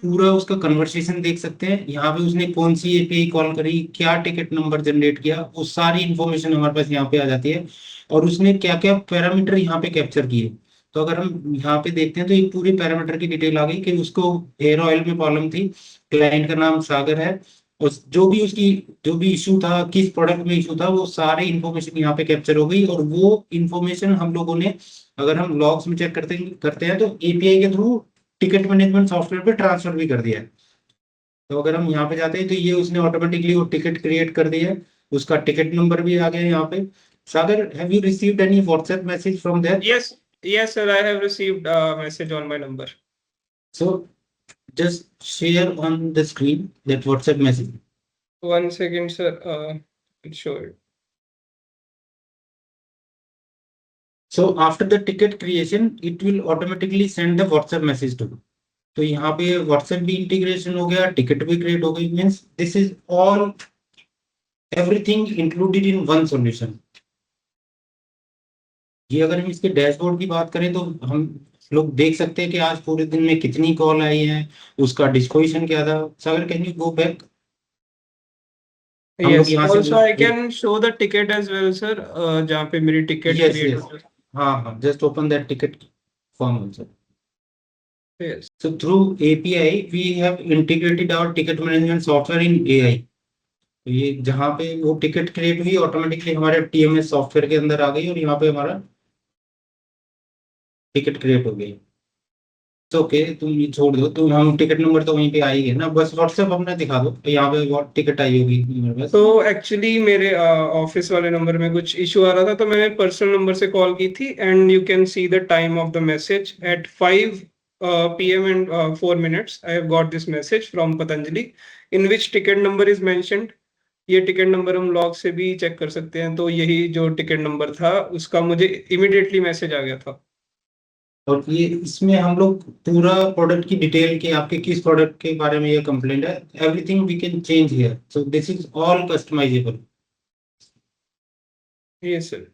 पूरा उसका कन्वर्सेशन देख सकते हैं। यहाँ पे उसने कौन सी एपीआई कॉल करी, क्या टिकट नंबर जनरेट किया, वो सारी इंफॉर्मेशन हमारे पास यहाँ पे आ जाती है। और उसने क्या क्या पैरामीटर यहाँ पे कैप्चर किए। तो अगर हम यहाँ पे देखते हैं तो ये पूरी पैरामीटर की डिटेल आ गई कि उसको हेयर ऑयल में प्रॉब्लम थी, क्लाइंट का नाम सागर है, और जो भी इशू था, किस प्रोडक्ट में इशू था, वो सारी इंफॉर्मेशन यहाँ पे कैप्चर हो गई। और वो इंफॉर्मेशन हम लोगों ने, अगर हम लॉग्स में चेक करते करते हैं, तो एपीआई के थ्रू टिकट मैनेजमेंट सॉफ्टवेयर पे ट्रांसफर भी कर दिया है। तो अगर हम यहाँ पे जाते हैं तो ये उसने ऑटोमेटिकली वो टिकट क्रिएट कर दिया है, उसका टिकट नंबर भी आ गया है यहाँ पे। Sagar, have you received any WhatsApp message from there? Yes, yes sir, I have received message on my number. So just share on the screen that WhatsApp message. One second sir, show it. So after the ticket creation, it will automatically send the WhatsApp message to you. तो यहाँ पे WhatsApp भी integration हो गया, ticket भी create हो गई, means this is all everything included in one solution. ये अगर हम इसके डैशबोर्ड की बात करें तो हम लोग देख सकते हैं कि आज पूरे दिन में कितनी कॉल आई है, उसका डिस्पोजिशन क्या था। Sagar, can you go back? हम लोग यस, यहाँ से also I can show the ticket as well sir, जहाँ पे मेरी टिकट यस क्रिएट यस, हो। हाँ हाँ, just open that ticket form also. Yes. So through API, we have integrated our ticket management software in AI. तो ये जहाँ पे वो टिकट क्रिएट हुई, ऑटोमेटिकली हमारे TMS सॉफ्टवेयर के अंदर आ गई और यहाँ पे हमारा टिकट क्रिएट हो गई। तो ओके, तुम ये छोड़ दो, तो हम टिकट नंबर तो वहीं पे आई है ना, बस व्हाट्सएप अपना दिखा दो, तो यहाँ पे what टिकट आई होगी मेरे पास। तो एक्चुअली मेरे ऑफिस वाले नंबर में कुछ इशू आ रहा था, तो मैंने पर्सनल नंबर से कॉल की थी, and you can see the time of the message eight 5 PM and 4 minutes. I have got this message from Patanjali in which ticket number is mentioned. ये टिकट नंबर हम log से भी check कर सकते हैं, तो यही जो टिकट नंबर था उसका मुझे इमिडिएटली मैसेज आ गया था। और ये इसमें हम लोग पूरा प्रोडक्ट की डिटेल के, आपके किस प्रोडक्ट के बारे में ये कंप्लेंट है, everything we can change here. So this is all customisable. Yes sir.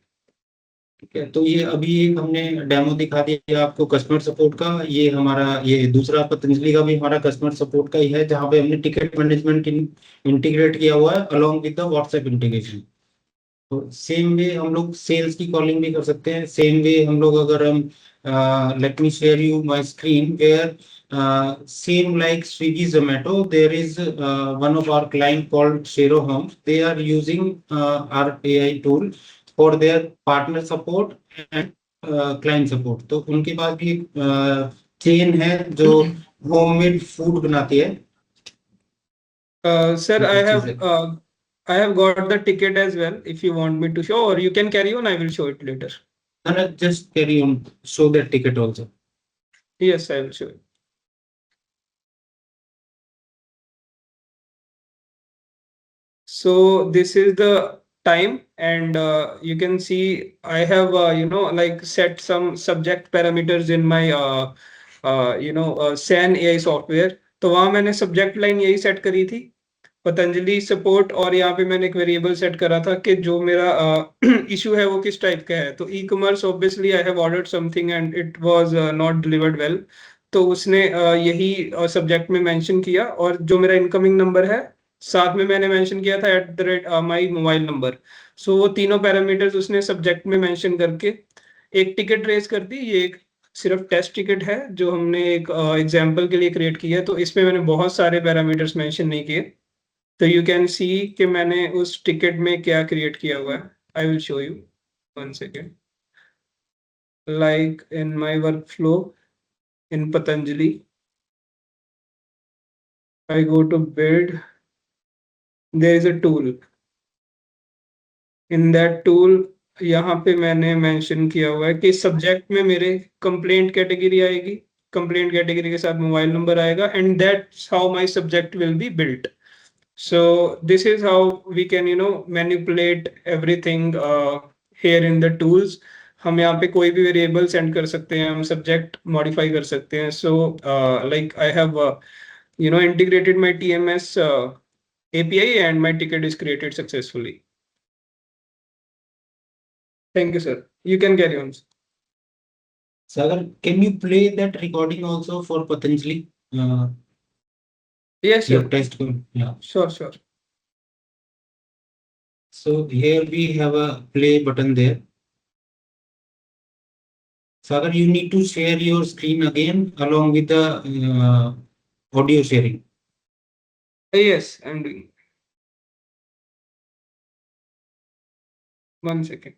ठीक है, तो ये अभी एक हमने डेमो दिखा दिया आपको कस्टमर सपोर्ट का। ये हमारा ये दूसरा पतंजलि का भी हमारा कस्टमर सपोर्ट का ही है, जहाँ पे हमने टिकट मैनेजमेंट इंटीग्रेट किया हुआ है along with the WhatsApp integration. तो सेम वे हम लोग सेल्स की कॉलिंग भी कर सकते हैं। सेम वे हम लोग, अगर हम let me share you my screen where same like Swiggy Zomato, there is one of our client called Shero Homes, they are using our AI tool for their partner support and client support. तो उनके पास भी एक chain है जो homemade food बनाती है। Sir, तो I ये चीज़ have है। I have got the ticket as well. If you want me to show, or you can carry on, I will show it later. And just carry on, show that ticket also. Yes, I will show you. So this is the time, and you can see I have like set some subject parameters in my SAN AI software. तो वहां मैंने subject line यही set करी थी, Patanjali support, और यहाँ पे मैंने एक वेरिएबल सेट करा था कि जो मेरा इशू है वो किस टाइप का है. तो e commerce obviously I have ordered something and it was not delivered well. तो उसने यही सब्जेक्ट में मेंशन किया, और जो मेरा इनकमिंग नंबर है साथ में मैंने मेंशन किया था @ माई मोबाइल नंबर. सो वो तीनों पैरामीटर्स उसने सब्जेक्ट में मेंशन करके एक टिकट रेज कर दी. ये एक सिर्फ टेस्ट टिकट है जो हमने एक एग्जांपल के लिए क्रिएट किया है, तो इसमें मैंने बहुत सारे पैरामीटर्स मेंशन नहीं किए. तो यू कैन सी कि मैंने उस टिकट में क्या क्रिएट किया हुआ है. आई will show you, 1 second. Like in my work flow in Patanjali, I go to build. There is a tool. In that tool, यहाँ पे मैंने मेंशन किया हुआ है कि सब्जेक्ट में मेरे कंप्लेंट कैटेगरी आएगी, कंप्लेंट कैटेगरी के साथ मोबाइल नंबर आएगा, and that's how my subject will be built. So this is how we can manipulate everything here in the tools. हम यहाँ पे कोई भी वेरिएबल सेंड कर सकते हैं, हम सब्जेक्ट मॉडिफाई कर सकते हैं. So like I have integrated my TMS API and my ticket is created successfully. Thank you, sir. You can carry on. Sagar, can you play that recording also for Patanjali? Yes, Your sir. test. Yeah. Sure. So here we have a play button there. Sagar, you need to share your screen again along with the audio sharing. Yes, I'm doing. 1 second.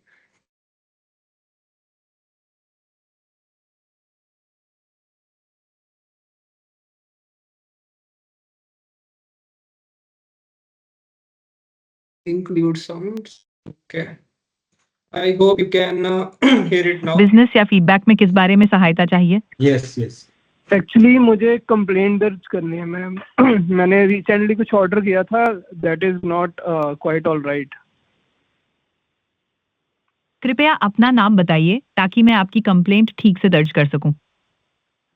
Include sounds. Okay. I hope you can hear it now. Business या feedback में किस बारे में सहायता चाहिए? Yes. Actually मुझे complaint दर्ज करनी है मैम. मैंने रिसेंटली कुछ ऑर्डर किया था, that is not quite all right. कृपया अपना नाम बताइए ताकि मैं आपकी कंप्लेंट ठीक से दर्ज कर सकूं.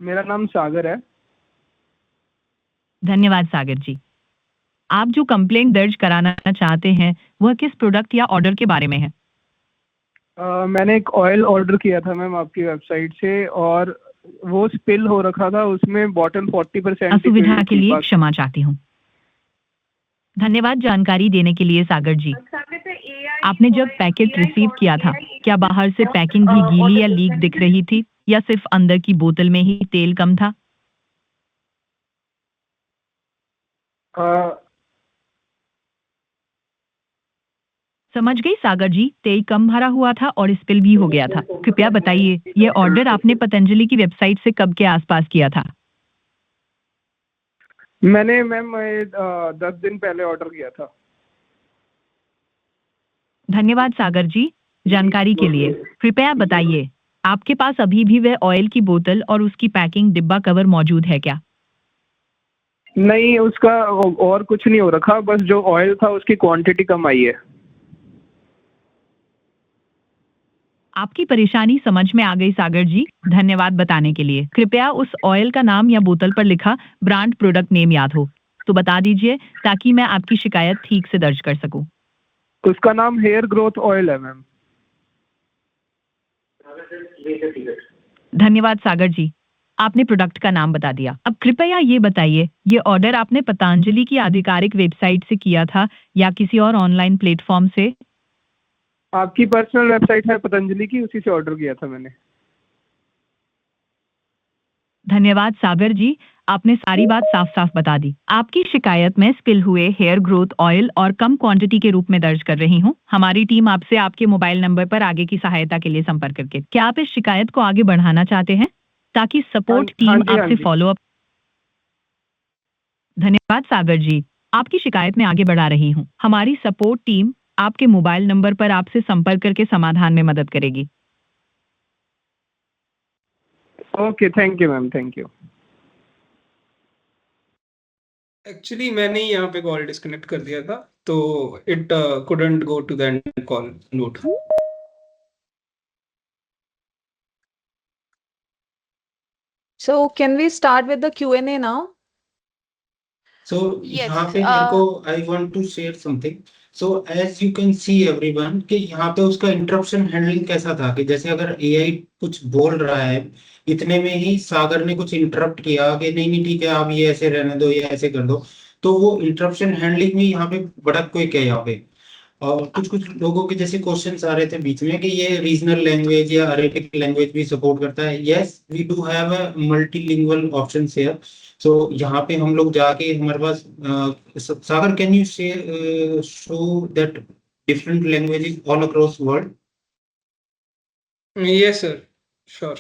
मेरा नाम सागर है. धन्यवाद सागर जी. आप जो कंप्लेंट दर्ज कराना चाहते हैं वह किस प्रोडक्ट या ऑर्डर के बारे में है? मैंने एक ऑयल ऑर्डर किया था मैम आपकी वेबसाइट से, और वो स्पिल हो रखा था, उसमें बॉटल 40% असुविधा के लिए क्षमा चाहती हूँ. धन्यवाद जानकारी देने के लिए सागर जी. आपने जब पैकेट रिसीव किया था क्या बाहर से पैकिंग भी गीली या लीक दिख रही थी, या सिर्फ अंदर की बोतल में ही तेल कम था? समझ गई सागर जी, तेल कम भरा हुआ था और स्पिल भी हो गया था. कृपया बताइए ये ऑर्डर आपने पतंजलि की वेबसाइट से कब के आसपास किया था? मैंने मैम 10 दिन पहले ऑर्डर किया था. धन्यवाद सागर जी जानकारी के लिए. कृपया बताइए आपके पास अभी भी वह ऑयल की बोतल और उसकी पैकिंग डिब्बा कवर मौजूद है क्या? नहीं, उसका और कुछ नहीं हो रखा, बस जो ऑयल था उसकी क्वांटिटी कम आई है. आपकी परेशानी समझ में आ गई सागर जी, धन्यवाद बताने के लिए. कृपया उस ऑयल का नाम या बोतल पर लिखा ब्रांड प्रोडक्ट नेम याद हो तो बता दीजिए ताकि मैं आपकी शिकायत ठीक से दर्ज कर सकूं. उसका नाम हेयर ग्रोथ ऑयल है मैम. धन्यवाद सागर जी, आपने प्रोडक्ट का नाम बता दिया. अब कृपया ये बताइए ये ऑर्डर आपने पतंजलि की आधिकारिक वेबसाइट से किया था या किसी और ऑनलाइन प्लेटफॉर्म से? आपकी पर्सनल वेबसाइट है पतंजलि की, उसी से ऑर्डर किया था मैंने. धन्यवाद सागर जी, आपने सारी बात साफ साफ बता दी. आपकी शिकायत में स्पिल हुए हेयर ग्रोथ ऑयल और कम क्वांटिटी के रूप में दर्ज कर रही हूँ. हमारी टीम आपसे आपके मोबाइल नंबर पर आगे की सहायता के लिए संपर्क करके. क्या आप इस शिकायत को आगे बढ़ाना चाहते हैं ताकि सपोर्ट टीम आपसे फॉलो अप? धन्यवाद सागर जी, आपकी शिकायत में आगे बढ़ा रही हूँ. हमारी सपोर्ट टीम आपके मोबाइल नंबर पर आपसे संपर्क करके समाधान में मदद करेगी. Okay, thank you ma'am, thank you. Actually मैंने ही यहाँ पे कॉल डिस्कनेक्ट कर दिया था, तो it couldn't go to the end call note. So can we start with the Q&A now? So Yes, यहाँ पे मेरे को I want to share something. So as you can see everyone कि यहाँ पे उसका इंटरप्शन हैंडलिंग कैसा था कि जैसे अगर AI कुछ बोल रहा है इतने में ही सागर ने कुछ इंटरप्ट किया कि नहीं नहीं ठीक है आप ये ऐसे रहने दो ये ऐसे कर दो, तो वो इंटरप्शन हैंडलिंग में यहाँ पे बड़ा क्विक है यहाँ पे। और कुछ कुछ लोगों के जैसे क्वेश्चंस आ रहे थे बीच में कि ये रीजनल लैंग्वेज या अरेबिक लैंग्वेज भी सपोर्ट करता है। Yes we do have a multilingual options here. So यहाँ पे हम लोग जाके हमारे पास Sagar can you show that different languages all across world? Yes sir, sure.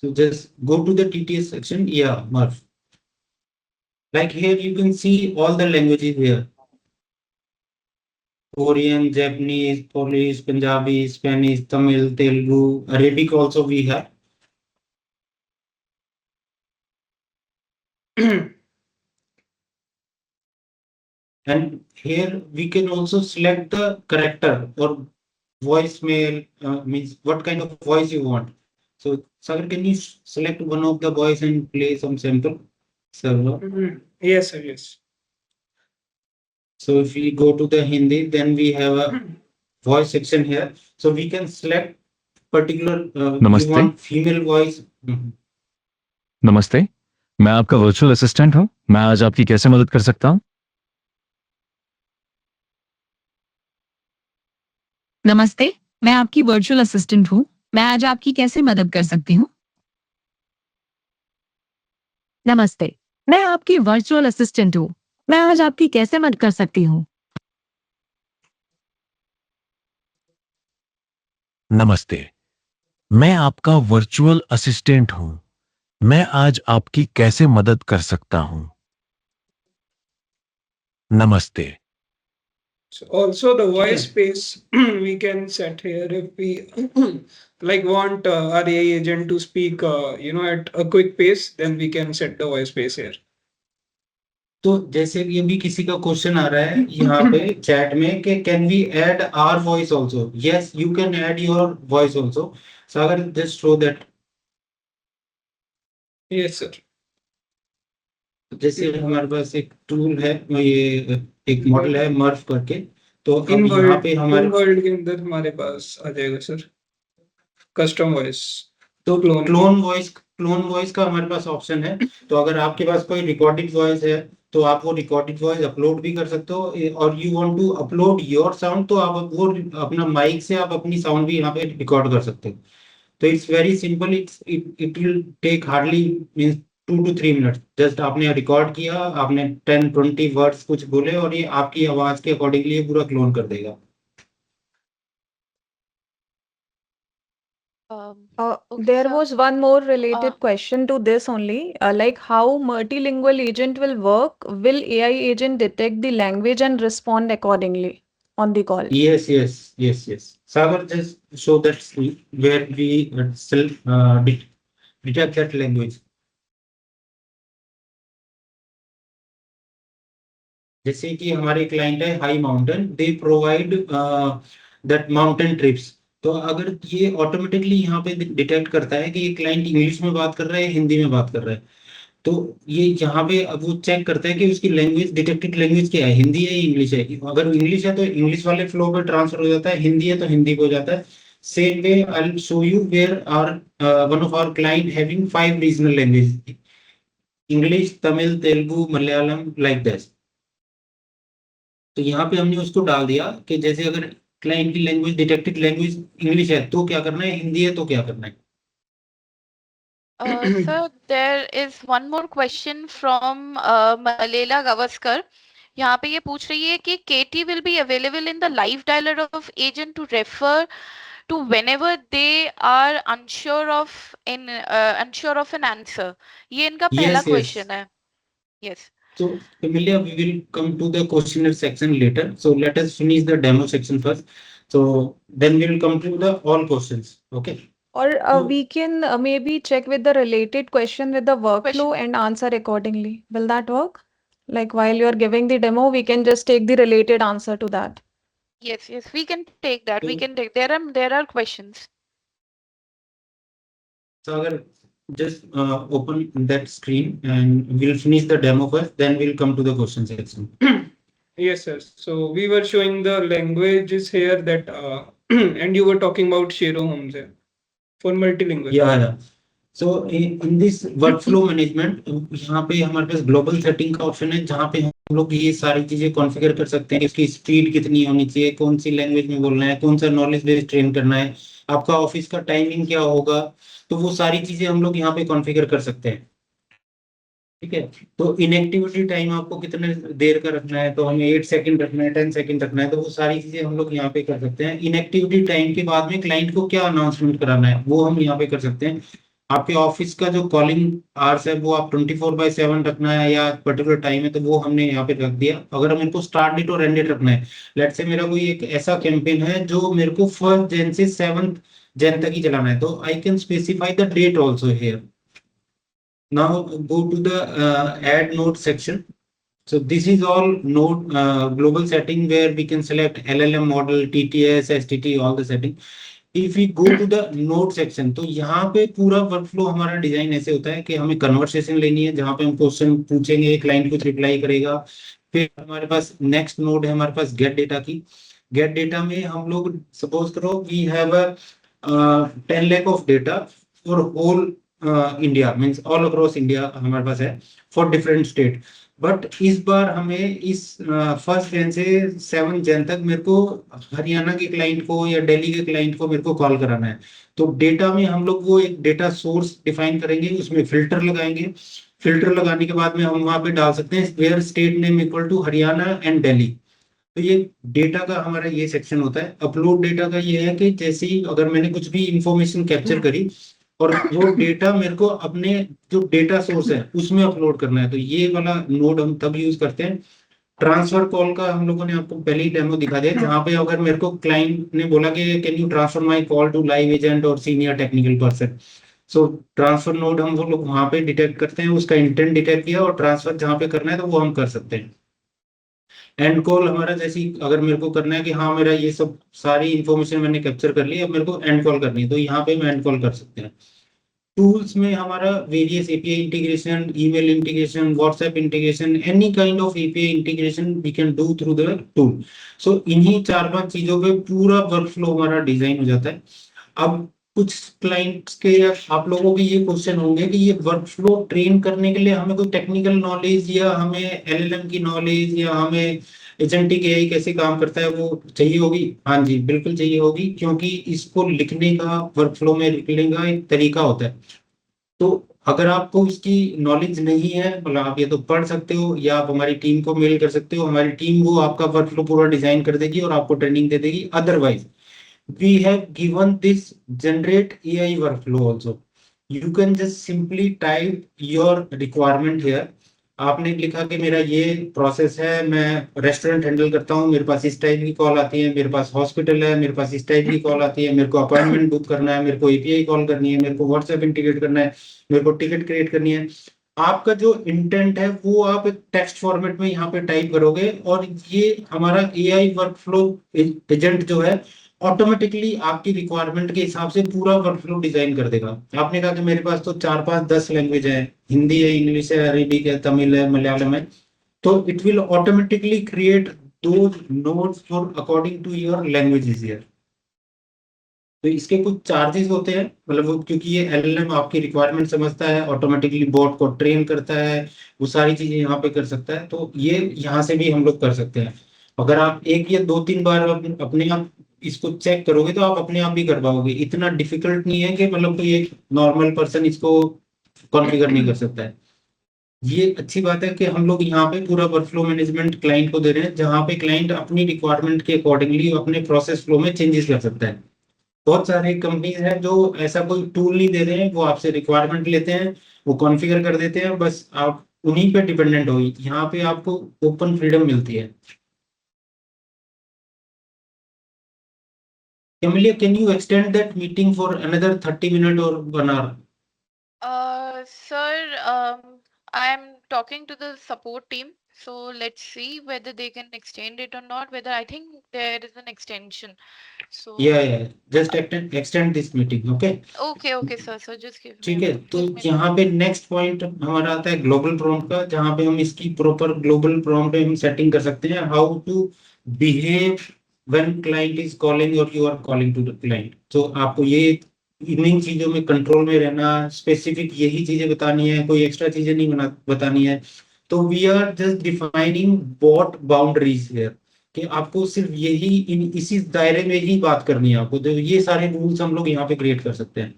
So just go to the TTS section. Yeah, Murph. Like here you can see all the languages here. Korean, Japanese, Polish, Punjabi, Spanish, Tamil, Telugu, Arabic also we have. And here we can also select the character or voicemail, means what kind of voice you want. So Sagar, can you select one of the voice and play some sample server? Yes sir, yes। So if we go to the Hindi, then we have a voice section here. So we can select particular, you नमस्ते। want female voice. नमस्ते, मैं आपका virtual assistant हूँ। मैं आज आपकी कैसे मदद कर सकता हूँ? नमस्ते, मैं आपकी वर्चुअल असिस्टेंट हूँ। मैं आज आपकी कैसे मदद कर सकती हूँ? नमस्ते, मैं आपकी वर्चुअल असिस्टेंट हूँ। मैं आज आपकी कैसे मदद कर सकती हूँ? नमस्ते, मैं आपका वर्चुअल असिस्टेंट हूँ। मैं आज आपकी कैसे मदद कर सकता हूँ? नमस्ते। So also the voice Okay. space we can set here if we like want our AI agent to speak at a quick pace, then we can set the voice space here। तो जैसे कि अभी किसी का question आ रहा है यहाँ पे चैट में कि can we add our voice also? Yes you can add your voice also. Sagar just show that. Yes sir। जैसे हमारे पास एक टूल है, ये एक मॉडल है मर्फ करके, तो अब इन यहाँ पे हमारे वर्ल्ड के अंदर हमारे पास आ जाएगा सर कस्टम वॉइस। तो क्लोन वॉइस का हमारे पास ऑप्शन है। तो अगर आपके पास कोई रिकॉर्डेड वॉइस है तो आप वो रिकॉर्डेड वॉइस अपलोड भी कर सकते हो, और you want to upload your sound तो आप वो अपना माइक से आप अपनी साउंड भी यहाँ पे रिकॉर्ड कर सकते हो। तो it's very simple, it will take hardly means 2 to 3 minute. Just आपने रिकॉर्ड किया, आपने 10-20 वर्ड्स कुछ बोले और ये आपकी आवाज के अकॉर्डिंगली ये पूरा क्लोन कर देगा। Okay, There sir. was one more related Uh, question to this only, like how multilingual agent will work. Will AI agent detect the language and respond accordingly on the call? Yes. Sagar, just show that where we detect that language. जैसे कि हमारे client है high mountain, they provide that mountain trips. तो अगर ये automatically यहाँ पे detect करता है कि ये क्लाइंट इंग्लिश में बात कर रहा है हिंदी में बात कर रहा है, तो ये यहाँ पे अब वो चेक करता है कि उसकी लैंग्वेज, डिटेक्टेड लैंग्वेज क्या है, हिंदी है इंग्लिश है। अगर इंग्लिश है तो इंग्लिश वाले फ्लो पे ट्रांसफर हो जाता है, हिंदी है तो हिंदी पे हो जाता है। Same way I will show you where are one of our client having 5 regional language, English, Tamil, Telugu, Malayalam, like that. तो यहाँ पे हमने उसको डाल दिया कि जैसे अगर क्लाइंट की लैंग्वेज, डिटेक्टेड लैंग्वेज इंग्लिश है तो क्या करना है, हिंदी है तो क्या करना है। sir, there is one more question from Malela Gavaskar. यहाँ पे ये पूछ रही है कि KT will be available in the live dialer of agent to refer to whenever they are unsure of an answer. ये इनका पहला Yes, yes. क्वेश्चन है। Yes. So, Emilia, we will come to the questionnaire section later. So, let us finish the demo section first. So, then we will come to the all questions. Okay. Or So, we can maybe check with the related question with the Question. workflow and answer accordingly. Will that work? Like while you are giving the demo, we can just take the related answer to that. Yes, yes, we can take that. We so, can take. There are questions. so agar just open that screen and we'll finish the demo first. Then we'll come to the question section. Yes, sir. So we were showing the languages here that, and you were talking about Shero Homes here for multilingual. Yeah. So in this workflow management यहाँ पे हमारे पास global setting का option है जहाँ पे हम लोग ये सारी चीजें कॉन्फ़िगर कर सकते हैं कि इसकी स्पीड कितनी होनी चाहिए, कौन सी लैंग्वेज में बोलना है, कौन सा नॉलेज बेस्ड ट्रेन करना है, आपका ऑफिस का टाइमिंग क्या होगा, तो वो सारी चीजें हम लोग यहाँ पे कॉन्फ़िगर कर सकते हैं। ठीक है, तो इनएक्टिविटी टाइम आपको कितने देर का रखना है, तो हमें 8 सेकंड रखना है, 10 सेकंड रखना है, तो वो सारी चीजें हम लोग यहाँ पे कर सकते हैं। इनएक्टिविटी टाइम के बाद में क्लाइंट को क्या अनाउंसमेंट कराना है वो हम यहाँ पे कर सकते हैं। आपके ऑफिस का जो कॉलिंग आवर्स है वो आप 24/7 रखना है या पर्टिकुलर टाइम है तो वो हमने यहाँ पे रख दिया। अगर मेरे को स्टार्ट डेट और एंड डेट रखना है, लेट्स से मेरा कोई एक ऐसा कैंपेन है जो मेरे को 1 जन से 7 जन तक ही चलाना है, तो I can specify the date also here. Now go to the add node section. So this is all node global setting where we can select LLM model, TTS, STT, all the setting. If we go to the node section, तो यहाँ पे पूरा workflow हमारा design ऐसे होता है कि हमें कन्वर्सेशन लेनी है जहाँ पे हम क्वेश्चन पूछेंगे, क्लाइंट कुछ रिप्लाई करेगा। फिर हमारे पास नेक्स्ट नोड है हमारे पास गेट डेटा की। गेट डेटा में हम लोग सपोज करो we have a 10 lakh of data for whole India, means all across India हमारे पास है फॉर डिफरेंट स्टेट। बट इस बार हमें इस 1 जन से 7 जन तक मेरे को हरियाणा के क्लाइंट को या दिल्ली के क्लाइंट को मेरे को कॉल कराना है। तो डेटा में हम लोग वो एक डेटा सोर्स डिफाइन करेंगे, उसमें फिल्टर लगाएंगे। फिल्टर लगाने के बाद में हम वहां पे डाल सकते हैं where state name equal to Haryana and Delhi. तो ये डेटा का हमारा ये सेक्शन होता है। अपलोड डेटा का ये है कि जैसे ही अगर मैंने कुछ भी इंफॉर्मेशन कैप्चर करी और वो डेटा मेरे को अपने जो डेटा सोर्स है उसमें अपलोड करना है, तो ये वाला नोड हम तब यूज करते हैं। ट्रांसफर कॉल का हम लोगों ने आपको पहले ही डेमो दिखा दिया, जहां पे अगर मेरे को क्लाइंट ने बोला कि can you transfer my call to live agent और senior technical person, so transfer node हम वो लोग वहां पे डिटेक्ट करते हैं, उसका इंटेंट डिटेक्ट किया और ट्रांसफर जहां पे करना है तो वो हम कर सकते हैं। एंड कॉल हमारा जैसे अगर मेरे को करना है कि हाँ मेरा ये सब सारी इंफॉर्मेशन मैंने कैप्चर कर ली, अब मेरे को एंड कॉल करनी है, तो यहाँ पे हम एंड कॉल कर सकते हैं। टूल्स में हमारा various API integration, email integration, WhatsApp integration, any kind of API integration we can do through the tool. So इन्हीं 4-5 चीजों पे पूरा वर्कफ्लो हमारा डिजाइन हो जाता है। अब कुछ क्लाइंट्स के या आप लोगों के ये क्वेश्चन होंगे कि ये वर्कफ्लो ट्रेन करने के लिए हमें कोई टेक्निकल नॉलेज या हमें एलएलएम की नॉलेज या हमें एजेंटिक एआई कैसे काम करता है वो चाहिए होगी। हाँ जी, बिल्कुल चाहिए होगी, क्योंकि इसको लिखने का वर्कफ्लो में लिखने का एक तरीका होता है। तो अगर आपको इसकी नॉलेज नहीं है, मतलब आप ये तो पढ़ सकते हो या आप हमारी टीम को मेल कर सकते हो, हमारी टीम वो आपका वर्कफ्लो पूरा डिजाइन कर देगी और आपको ट्रेनिंग दे देगी। Otherwise we have given this generate AI workflow also. You can just simply type your requirement here. आपने लिखा कि मेरा ये प्रोसेस है, मैं रेस्टोरेंट हैंडल करता हूँ, मेरे पास इस टाइप की कॉल आती है, मेरे पास हॉस्पिटल है, मेरे पास इस टाइप की कॉल आती है, मेरे को अपॉइंटमेंट बुक करना है, मेरे को एपीआई कॉल करनी है, मेरे को व्हाट्सएप इंटीग्रेट करना है, मेरे को टिकट क्रिएट करनी है। आपका जो इंटेंट है वो आप एक टेक्स्ट फॉर्मेट में यहाँ पे टाइप करोगे और ये हमारा एआई वर्कफ्लो एजेंट जो है ऑटोमेटिकली आपकी रिक्वायरमेंट के हिसाब से पूरा वर्कफ्लो डिजाइन कर देगा। आपने कहा कि मेरे पास तो 4-5-10 लैंग्वेज है, हिंदी है, इंग्लिश है, अरेबिक है, तमिल है, मलयालम है, तो it will automatically create those nodes for according to your languages here. तो इसके कुछ चार्जेस होते हैं, मतलब वो क्योंकि ये एलएलएम आपकी रिक्वायरमेंट समझता है, ऑटोमेटिकली बोट को ट्रेन करता है, वो सारी चीजें यहाँ पे कर सकता है, तो ये यहाँ से भी हम लोग कर सकते हैं। अगर आप 1 या 2-3 बार अपने आप इसको चेक करोगे तो आप अपने आप भी कर पाओगे। इतना डिफिकल्ट नहीं है कि मतलब कोई एक नॉर्मल पर्सन इसको कॉन्फ़िगर नहीं कर सकता है। ये अच्छी बात है कि हम लोग यहाँ पे पूरा वर्कफ्लो मैनेजमेंट क्लाइंट को दे रहे हैं, जहाँ पे क्लाइंट अपनी रिक्वायरमेंट के अकॉर्डिंगली अपने प्रोसेस फ्लो में चेंजेस कर सकता है। बहुत सारे कंपनीज हैं जो ऐसा कोई टूल नहीं दे रहे हैं, वो आपसे रिक्वायरमेंट लेते हैं, वो कॉन्फ़िगर कर देते हैं, बस आप उन्हीं पे डिपेंडेंट होगी। यहाँ पे आपको ओपन फ्रीडम मिलती है। Emilia, can you extend that meeting for another 30 minutes or 1 hour? Sir, I'm talking to the support team, so let's see whether they can extend it or not. Whether I think there is an extension. So Yeah. Just extend this meeting, okay? okay, sir. So just give me a ठीक है, minute. तो Give me a यहाँ पे next point हमारा आता है global prompt का, जहाँ पे हम इसकी प्रॉपर ग्लोबल प्रॉम्प्ट में हम सेटिंग कर सकते हैं how to behave when client is calling और you are calling to the client. तो आपको ये इन्हीं चीजों में कंट्रोल में रहना, स्पेसिफिक यही चीजें बतानी है, कोई एक्स्ट्रा चीजें नहीं बतानी है। तो we are just defining what boundaries here, कि आपको सिर्फ यही इसी दायरे में ही बात करनी है आपको। तो ये सारे रूल्स हम लोग यहाँ पे क्रिएट कर सकते हैं।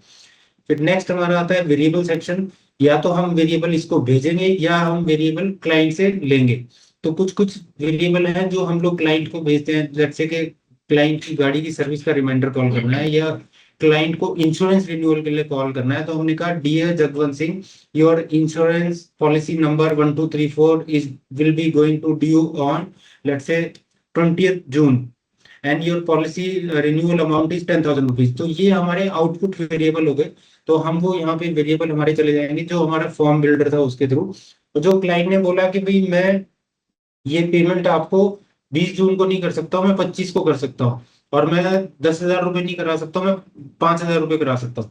फिर नेक्स्ट हमारा आता है वेरिएबल सेक्शन। या तो हम वेरिएबल इसको भेजेंगे या हम वेरिएबल क्लाइंट से लेंगे। तो कुछ कुछ वेरिएबल हैं जो हम लोग क्लाइंट को भेजते हैं, जैसे कि क्लाइंट की गाड़ी की सर्विस का रिमाइंडर कॉल करना है, या क्लाइंट को इंश्योरेंस रिन्यूअल के लिए कॉल करना है। तो हमने कहा dear Jagwant Singh, your insurance policy number 1234 is will be going to due on let's say 20th June and your policy renewal amount is 10,000 rupees. तो ये हमारे आउटपुट वेरिएबल हो गए। तो हम वो यहाँ पे वेरिएबल हमारे चले जाएंगे जो हमारा फॉर्म बिल्डर था उसके थ्रू। तो जो क्लाइंट ने बोला कि भाई मैं ये पेमेंट आपको 20 जून को नहीं कर सकता हूँ, मैं 25 को कर सकता हूँ, और मैं 10,000 रुपये नहीं करा सकता हूँ, मैं 5,000 रुपये करा सकता हूँ।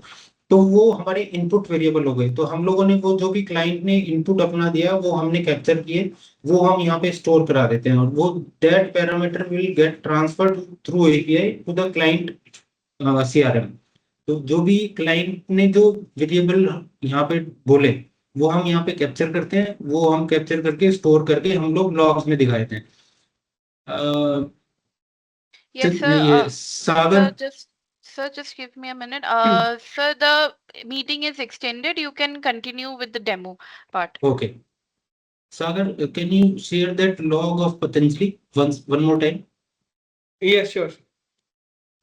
तो वो हमारे इनपुट वेरिएबल हो गए। तो हम लोगों ने वो जो भी क्लाइंट ने इनपुट अपना दिया वो हमने कैप्चर किए, वो हम यहाँ पे स्टोर करा देते हैं, और वो that parameter will get transferred through API to the client CRM. तो जो भी क्लाइंट ने जो वेरिएबल यहाँ पे बोले वो हम यहाँ पे कैप्चर करते हैं, वो हम कैप्चर करके स्टोर करके हम लोग लॉग्स में दिखा देते हैं। yes, sir. ये सागर, Sir, just give me a minute. Sir, the meeting is extended. You can continue with the demo part. okay. Sagar, can you share that log of Patanjali one more time? Yes, sure.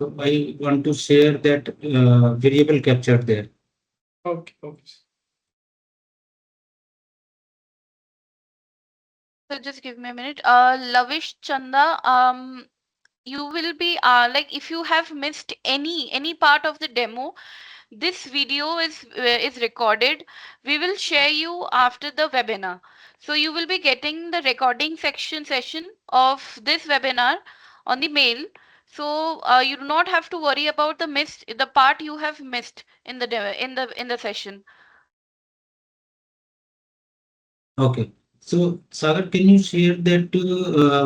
So I want to share that variable captured there. Okay. So just give me a minute. Lavish Chanda, you will be like if you have missed any part of the demo, this video is recorded. We will share you after the webinar. So you will be getting the recording session of this webinar on the mail. So you do not have to worry about the part you have missed in the session. Okay. So Sagar, can you share that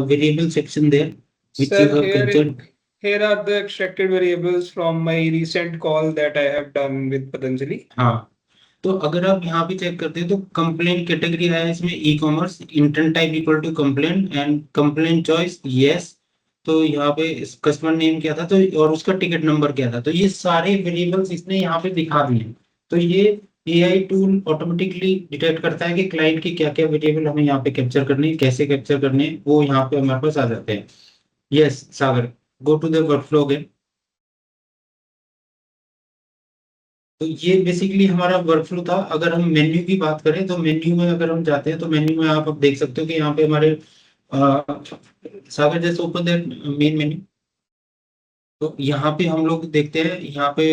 variable section there which you Sir, have captured? here are the extracted variables from my recent call that I have done with Patanjali. हाँ, तो अगर आप यहाँ पे check करते हैं तो complaint category है इसमें e commerce, intent type equal to complaint and complaint choice yes. तो यहाँ पे कस्टमर नेम क्या था, तो और उसका टिकट नंबर क्या था। तो ये सारे वेरिएबल्स इसने यहाँ पे दिखा दिए। तो ये एआई टूल ऑटोमेटिकली डिटेक्ट करता है कि क्लाइंट की क्या क्या वेरिएबल हमें यहाँ पे कैप्चर करने हैं, कैसे कैप्चर करने हैं, वो यहाँ पे हमारे पास आ जाते हैं। Yes Sagar, go to the workflow again. तो ये बेसिकली हमारा वर्कफ्लो था। अगर हम मेन्यू की बात करें तो मेन्यू में अगर हम जाते हैं तो मेन्यू में आप अब देख सकते हो कि यहाँ पे हमारे सागर जैसे ओपन दैट मेन मेन्यू। तो यहाँ पे हम लोग देखते हैं, यहाँ पे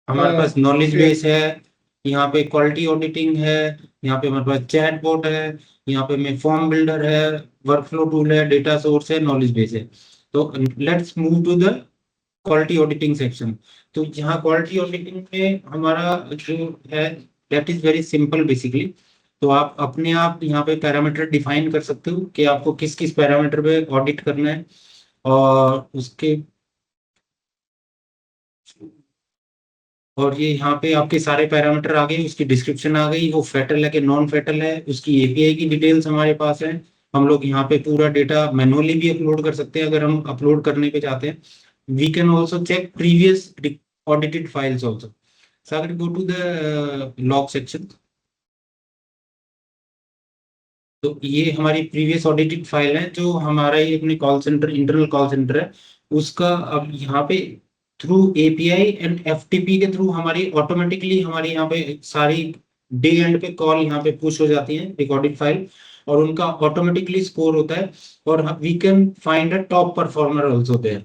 हमारे पास नॉलेज बेस है, यहाँ पे क्वालिटी ऑडिटिंग है, यहाँ पे हमारे पास चैट बोट है, यहाँ पे में फॉर्म बिल्डर है, वर्कफ्लो टूल है, डेटा सोर्स है, नॉलेज बेस है। तो let's move to the quality auditing section. तो यहाँ क्वालिटी ऑडिटिंग में हमारा जो है that is very simple basically. तो आप अपने आप यहाँ पे पैरामीटर डिफाइन कर सकते हो कि आपको किस किस पैरामीटर पे ऑडिट करना है, और उसके और ये यहाँ पे आपके सारे पैरामीटर आ गए, उसकी डिस्क्रिप्शन आ गई, वो फेटल है कि नॉन फेटल है, उसकी एपीआई की डिटेल्स हमारे पास है। हम लोग यहाँ पे पूरा डेटा मैनुअली भी अपलोड कर सकते हैं अगर हम अपलोड करने पे चाहते हैं। We can also check previous audited files also. Sagar, go to the log section. तो ये हमारी प्रीवियस ऑडिटेड फाइल है जो हमारा ये अपने call centre, internal call centre है उसका। अब यहाँ पे थ्रू एपीआई एंड एफटीपी के थ्रू हमारी ऑटोमेटिकली हमारी यहाँ पे सारी डे एंड पे कॉल यहाँ पे पुश हो जाती है रिकॉर्डेड फाइल, और उनका ऑटोमेटिकली स्कोर होता है, और we can find a top performer also there.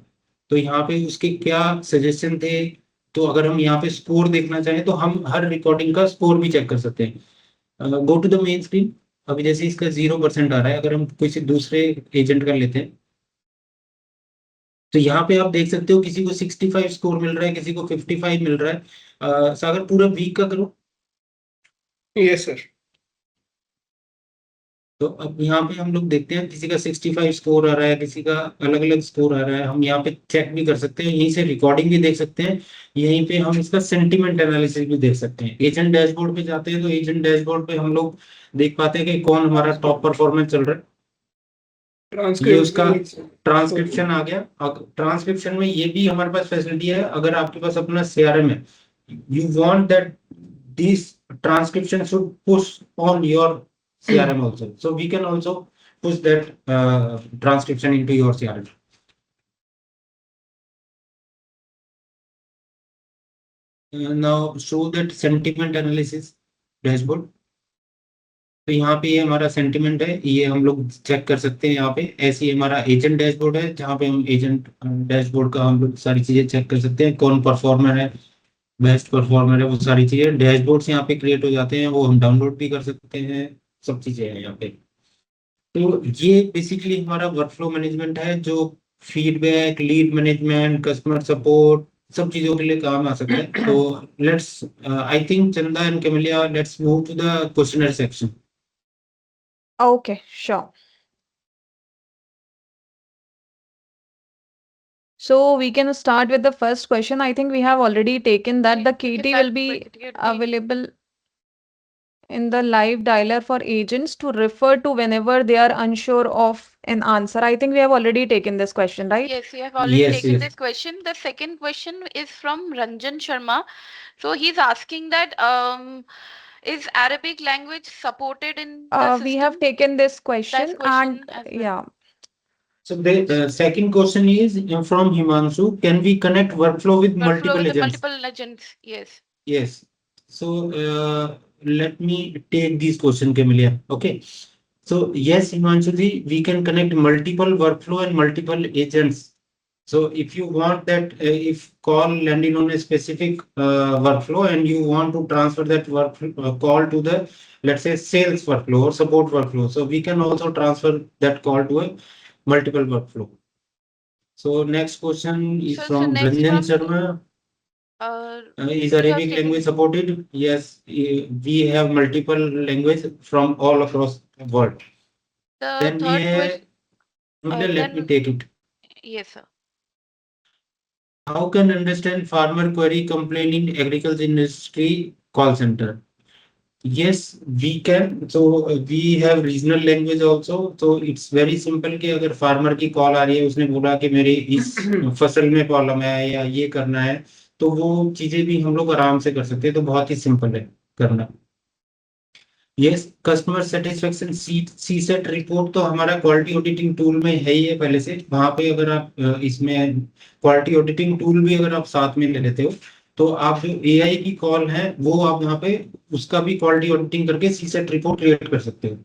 तो यहाँ पे उसके क्या सजेशन थे, तो अगर हम यहाँ पे स्कोर देखना चाहें तो हम हर रिकॉर्डिंग का स्कोर भी चेक कर सकते हैं। Go to the main screen. अभी जैसे इसका 0% आ रहा है, अगर हम किसी दूसरे एजेंट का लेते हैं तो यहाँ पे आप देख सकते हो किसी को 65 स्कोर मिल रहा है, किसी को 55 मिल रहा है। सागर पूरा वीक का करो। Yes sir. तो अब यहाँ पे हम लोग देखते हैं किसी का 65 स्कोर आ रहा है, किसी का अलग अलग स्कोर आ रहा है। हम यहाँ पे चेक भी कर सकते हैं, यहीं से रिकॉर्डिंग भी देख सकते हैं, यहीं पे हम इसका सेंटिमेंट एनालिसिस भी देख सकते हैं। एजेंट डैशबोर्ड पे जाते हैं तो एजेंट डैशबोर्ड पे हम लोग देख पाते हैं कि कौन हमारा टॉप परफॉर्मेंस चल रहा है। ये उसका ट्रांसक्रिप्शन आ गया। ट्रांसक्रिप्शन में ये भी हमारे पास फैसिलिटी है, अगर आपके पास अपना सीआरएम है, you want that this transcription should push on your CRM also. So we can also push that transcription into your CRM. Now show that sentiment analysis dashboard. तो यहाँ पे ये हमारा सेंटिमेंट है, ये हम लोग चेक कर सकते हैं। यहाँ पे ऐसे ही हमारा एजेंट डैशबोर्ड है, जहाँ पे हम एजेंट डैशबोर्ड का हम लोग सारी चीजें चेक कर सकते हैं, कौन परफॉर्मर है, बेस्ट परफॉर्मर है, वो सारी चीजें डैशबोर्ड्स यहाँ पे क्रिएट हो जाते हैं, वो हम डाउनलोड भी कर सकते हैं। सब चीजें हैं यहाँ पे। तो ये बेसिकली हमारा वर्कफ्लो मैनेजमेंट है, जो feedback, lead management, customer support, सब चीजों के लिए काम आ सकता है। तो let's I think Chanda and Camellia, let's move to the questionnaire section. Okay, sure. So we can start with the first question. I think we have already taken that the KT will be available in the live dialer for agents to refer to whenever they are unsure of an answer. I think we have already taken this question, right? Yes, we have already Yes, taken yes. this question. The second question is from Ranjan Sharma. So he's asking that is Arabic language supported in the system? We have taken this question, question and as well. yeah. So the second question is from Himanshu. Can we connect workflow with Workflow multiple with the agents? multiple agents. Yes. Yes. So let me take this question, Camelia. Okay. So yes, Himanshu ji, we can connect multiple workflow and multiple agents. So if you want that, if call landing on a specific workflow and you want to transfer that call to the, let's say, sales workflow or support workflow, so we can also transfer that call to a multiple workflow. So next question is So from next Ranjan from- Sharma. Is Arabic taken- language supported? Yes, we have multiple language from all across the world. The Then we third have, question. let me take it. Yes, sir. How can understand farmer query complaint in agriculture industry call center? Yes, we can. So we have regional language also. So it's very simple कि अगर farmer की call आ रही है, उसने बोला कि मेरे इस फसल में प्रॉब्लम है या ये करना है, तो वो चीजें भी हम लोग आराम से कर सकते हैं। तो बहुत ही सिंपल है करना। Yes, customer satisfaction CSAT report तो हमारा क्वालिटी ऑडिटिंग टूल में है ही है पहले से। वहां पे अगर आप इसमें क्वालिटी ऑडिटिंग टूल भी अगर आप साथ में ले लेते हो, तो आप जो एआई की कॉल है वो आप वहां पे उसका भी क्वालिटी ऑडिटिंग करके सीसेट रिपोर्ट क्रिएट कर सकते हो।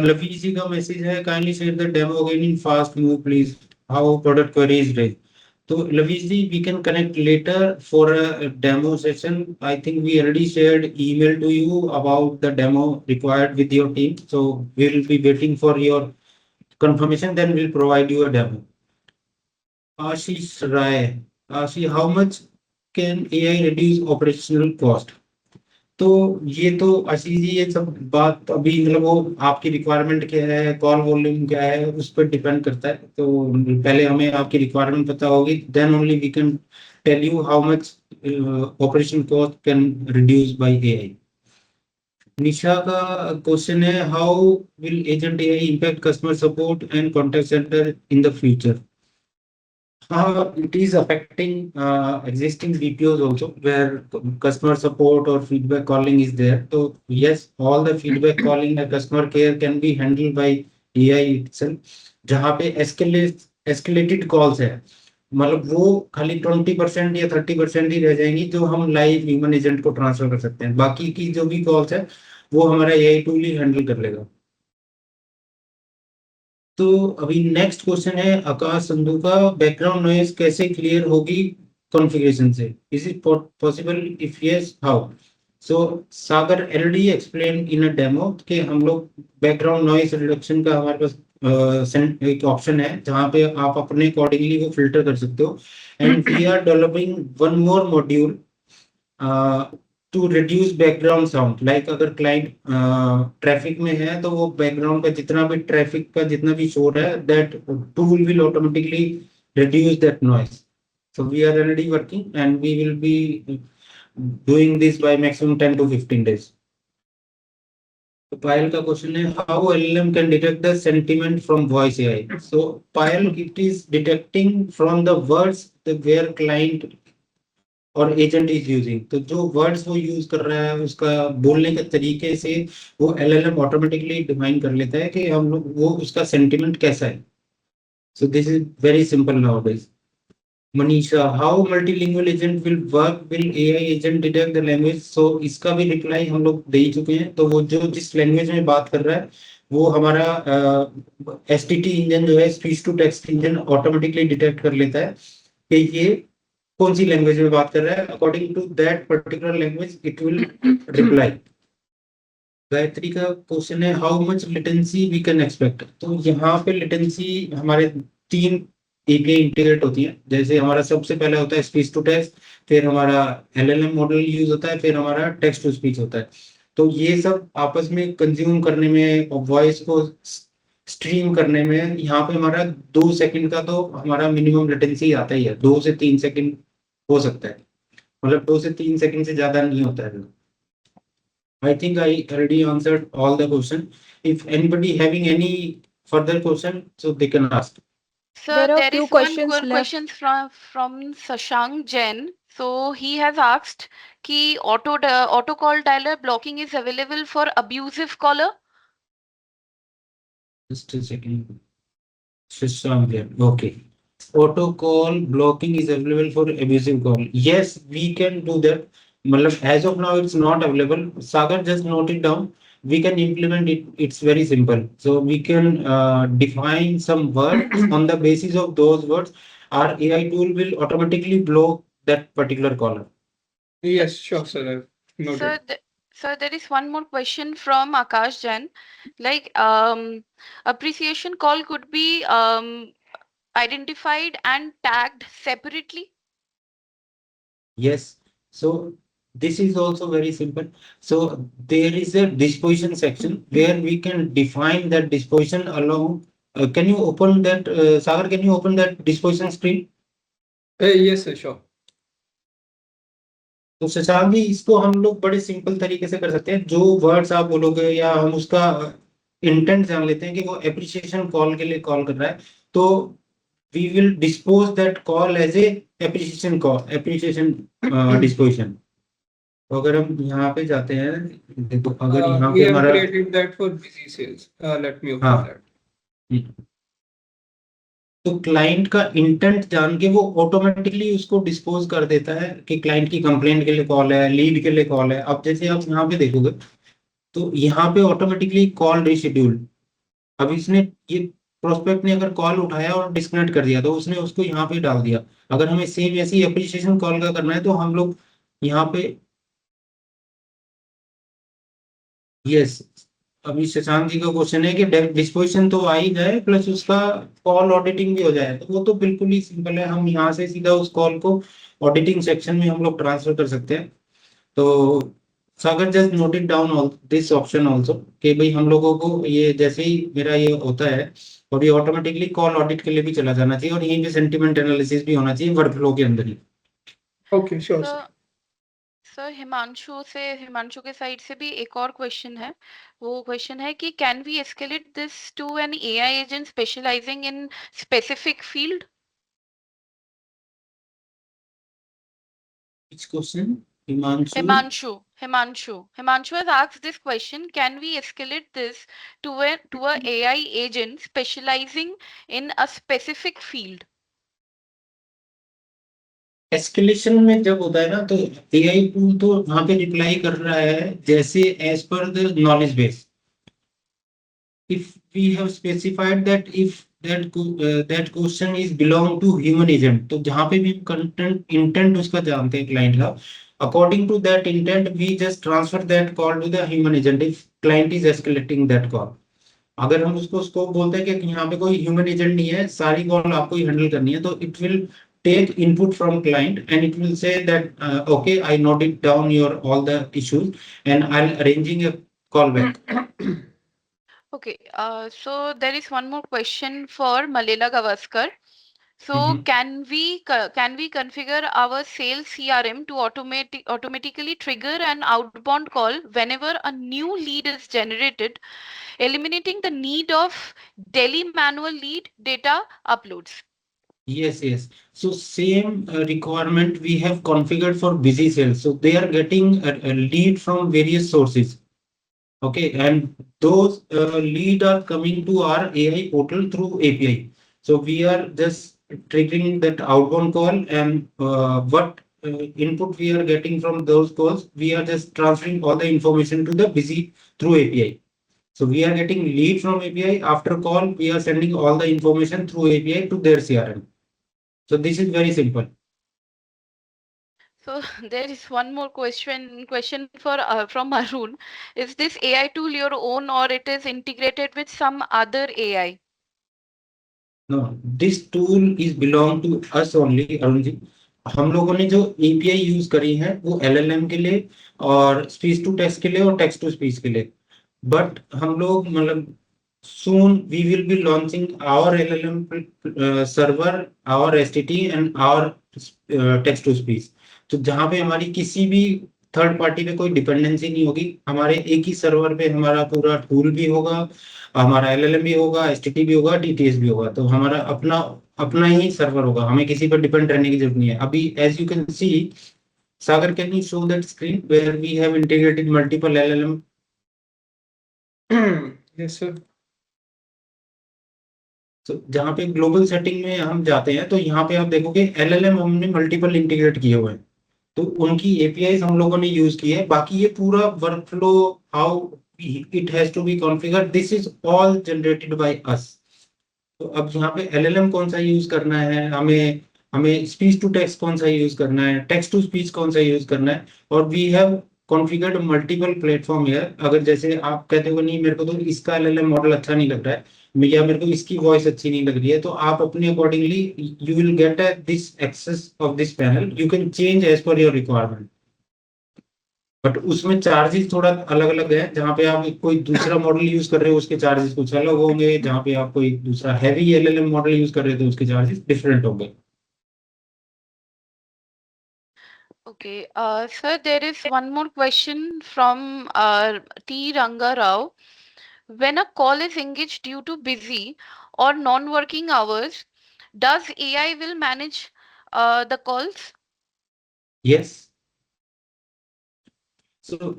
लवी जी का मैसेज है, kindly share the demo again in fast move please, how product query is raised. तो Lavish ji, we can connect later for a demo session. I think we already shared email to you about the demo required with your team. So we'll be waiting for your confirmation, then we'll provide you a demo. Ashish Rai. Ashish, how much can AI reduce operational cost? तो ये तो आशीष जी, ये सब बात अभी मतलब वो आपकी रिक्वायरमेंट क्या है, कॉल वॉल्यूम क्या है, उस पर डिपेंड करता है। तो पहले हमें आपकी रिक्वायरमेंट पता होगी, then only we can tell you how much operation cost can reduce by AI. Nisha का क्वेश्चन है, how will agent AI impact customer support and contact centre in the future? It is affecting existing BPOs also, where customer support or feedback calling is there. So yes, all the feedback calling and customer care can be handled by AI itself. जहाँ पे escalated calls है, मतलब वो खाली 20% या 30% ही रह जाएंगी जो हम लाइव ह्यूमन एजेंट को ट्रांसफर कर सकते हैं, बाकी की जो भी कॉल्स है वो हमारा एआई टूल ही हैंडल कर लेगा। तो अभी नेक्स्ट क्वेश्चन है आकाश संधू का, बैकग्राउंड नॉइज कैसे क्लियर होगी कॉन्फ़िगरेशन से, is it possible, if yes how? So Sagar already explain in a demo कि हम लोग बैकग्राउंड नॉइज रिडक्शन का हमारे पास एक ऑप्शन है जहाँ पे आप अपने अकॉर्डिंगली वो फिल्टर कर सकते हो, and we are developing one more module to reduce background sound. Like अगर क्लाइंट ट्रैफिक में है तो वो बैकग्राउंड का जितना भी ट्रैफिक का जितना भी शोर है, that tool will automatically reduce that noise. So we are already working and we will be doing this by maximum 10 to 15 days. तो पायल का क्वेश्चन है how LLM can detect the sentiment from voice AI. So Payal, it is detecting from the words where client और agent is using. तो जो words वो use कर रहा है उसका बोलने के तरीके से वो एलएलएम ऑटोमेटिकली डिफाइन कर लेता है कि हम लोग वो उसका सेंटिमेंट कैसा है। So this is very simple nowadays. Manisha, how multilingual agent will work, will AI agent detect the language? So इसका भी रिप्लाई हम लोग दे ही चुके हैं। तो वो जो जिस लैंग्वेज में बात कर रहा है वो हमारा एसटीटी इंजन जो है, speech to text engine, automatically detect कर लेता है कि ये कौन सी लैंग्वेज में बात कर रहा है। According to that particular language it will reply. Gayatri का क्वेश्चन है how much latency we can expect. तो यहाँ पे लेटेंसी हमारे 3 एपीआई इंटीग्रेट होती है। जैसे हमारा सबसे पहले होता है स्पीच टू टेक्स्ट, फिर हमारा एलएलएम मॉडल यूज होता है, फिर हमारा टेक्स्ट टू स्पीच होता है। तो ये सब आपस में कंज्यूम करने में और वॉइस को स्ट्रीम करने में यहाँ पे हमारा 2 सेकंड का तो हमारा मिनिमम लेटेंसी आता ही है। 2 से 3 सेकंड हो सकता है, मतलब 2 से 3 सेकंड से ज्यादा नहीं होता है। I think I already answered all the question. If anybody having any further question, so they can ask. Sir, There are there few is one questions left. question from Sashank Jain. So he has asked कि auto call dialer blocking is available for abusive caller. Just a second. Shisham here. Okay. Auto call blocking is available for abusive call. Yes, we can do that. मतलब as of now it's not available. Sagar, just note it down. We can implement it. It's very simple. So we can define some words. On the basis of those words, our AI tool will automatically block that particular caller. Yes, sure, sir. I've Sir, noted. sir, there is one more question from Akash Jain. Like, appreciation call could be identified and tagged separately. Yes. So this is also very simple. So there is a disposition section where we can define that disposition along. Can you open that, Sagar? Can you open that disposition screen? Yes, sir, sure. तो शशांक जी, इसको हम लोग बड़े simple तरीके से कर सकते हैं। जो वर्ड्स आप बोलोगे या हम उसका इंटेंट जान लेते हैं कि वो एप्रिसिएशन कॉल के लिए कॉल कर रहा है, तो we will dispose that call as a appreciation call, appreciation disposition. तो अगर हम यहाँ पे जाते हैं, देखो अगर यहाँ We पे have हमारा created that for busy sales. Let me open हाँ, that. तो क्लाइंट का इंटेंट जान के वो ऑटोमेटिकली उसको डिस्पोज कर देता है कि क्लाइंट की कंप्लेंट के लिए कॉल है, लीड के लिए कॉल है। अब जैसे आप यहाँ पे देखोगे तो यहाँ पे ऑटोमेटिकली कॉल रिशेड्यूल। अब इसने ये प्रोस्पेक्ट ने अगर कॉल उठाया और डिस्कनेक्ट कर दिया तो उसने उसको यहाँ पे डाल दिया। अगर हमें सेम ऐसी एप्रिसिएशन कॉल का करना है तो हम लोग यहाँ पे, यस, अभी शशांक जी का क्वेश्चन है कि डिस्पोजिशन तो आ ही जाए प्लस उसका कॉल ऑडिटिंग भी हो जाए, तो वो तो बिल्कुल ही सिंपल है। हम यहाँ से सीधा उस कॉल को ऑडिटिंग सेक्शन में हम लोग ट्रांसफर कर सकते हैं। तो Sagar, just note it down all this option also कि भाई हम लोगों को ये जैसे ही मेरा ये होता है और ये ऑटोमेटिकली कॉल ऑडिट के लिए भी चला जाना चाहिए और यहीं पे सेंटिमेंट एनालिसिस भी होना चाहिए वर्कफ्लो के अंदर ही। Okay, sure, sir. Sir Himanshu के साइड से भी एक और क्वेश्चन है। वो क्वेश्चन है कि can we escalate this to an AI agent specialising in specific field? Which question? Himanshu? Himanshu has asked this question: can we escalate this to a AI agent specializing in a specific field? Escalation में जब होता है ना, तो AI tool तो वहां पे reply कर रहा है जैसे as per the knowledge base. If we have specified that if that question is belong to human agent, तो जहाँ पे भी कंटेंट इंटेंट उसका जानते हैं क्लाइंट का, according to that intent we just transfer that call to the human agent if client is escalating that call. अगर हम उसको स्कोप बोलते हैं कि यहाँ पे कोई ह्यूमन एजेंट नहीं है, सारी कॉल आपको ही हैंडल करनी है, तो it will take input from client and it will say that okay, I noted down your all the issues and I'll arranging a call back. Okay, so there is one more question for Malela Gavaskar. So Mhm. can we configure our sales CRM to automatically trigger an outbound call whenever a new lead is generated, eliminating the need of daily manual lead data uploads? Yes, yes. So same requirement we have configured for busy sales. So they are getting a lead from various sources. Okay, and those lead are coming to our AI portal through API. So we are just triggering that outbound call, and what input we are getting from those calls, we are just transferring all the information to the busy through API. So we are getting lead from API. After call, we are sending all the information through API to their CRM. So this is very simple. So there is one more question for from Arun. Is this AI tool your own or it is integrated with some other AI? No, this tool is belong to us only, Arun ji. हम लोगों ने जो API use करी है वो LLM के लिए और स्पीच टू टेक्स्ट के लिए और टेक्स्ट टू स्पीच के लिए. बट हम लोग मतलब soon we will be launching our LLM server, our STT and our text to speech. तो जहाँ पे हमारी किसी भी थर्ड पार्टी पे कोई डिपेंडेंसी नहीं होगी, हमारे एक ही सर्वर पे हमारा पूरा टूल भी होगा, हमारा LLM भी होगा, STT भी होगा, TTS भी होगा. तो हमारा अपना अपना ही सर्वर होगा, हमें किसी पर डिपेंड रहने की जरूरत नहीं है. अभी as you can see, Sagar, can you show that screen where we have integrated multiple LLM? Yes, sir. तो जहाँ पे ग्लोबल सेटिंग में हम जाते हैं, तो यहाँ पे आप देखोगे LLM हमने मल्टीपल इंटीग्रेट किए हुए हैं, तो उनकी APIs हम लोगों ने यूज की है. बाकी ये पूरा workflow, how it has to be configure, this is all generated by us. तो अब यहाँ पे LLM कौन सा यूज करना है, हमें हमें स्पीच टू टेक्स्ट कौन सा यूज करना है, टेक्स्ट टू स्पीच कौन सा यूज करना है, और we have configured multiple platform here. अगर जैसे आप कहते हो नहीं मेरे को तो इसका LLM मॉडल अच्छा नहीं लग रहा है, या मेरे को इसकी वॉइस अच्छी नहीं लग रही है, तो आप अपने accordingly you will get this access of this panel, you can change as per your requirement. But उसमें चार्जेस थोड़ा अलग अलग है. जहाँ पे आप कोई दूसरा मॉडल यूज कर रहे हो उसके चार्जेस कुछ अलग होंगे, जहाँ पे आप कोई दूसरा हैवी LLM मॉडल यूज कर रहे हो तो उसके चार्जेस डिफरेंट होंगे. Okay, sir, there is one more question from T. Ranga Rao. When a call is engaged due to busy or non-working hours, does AI will manage the calls? Yes. So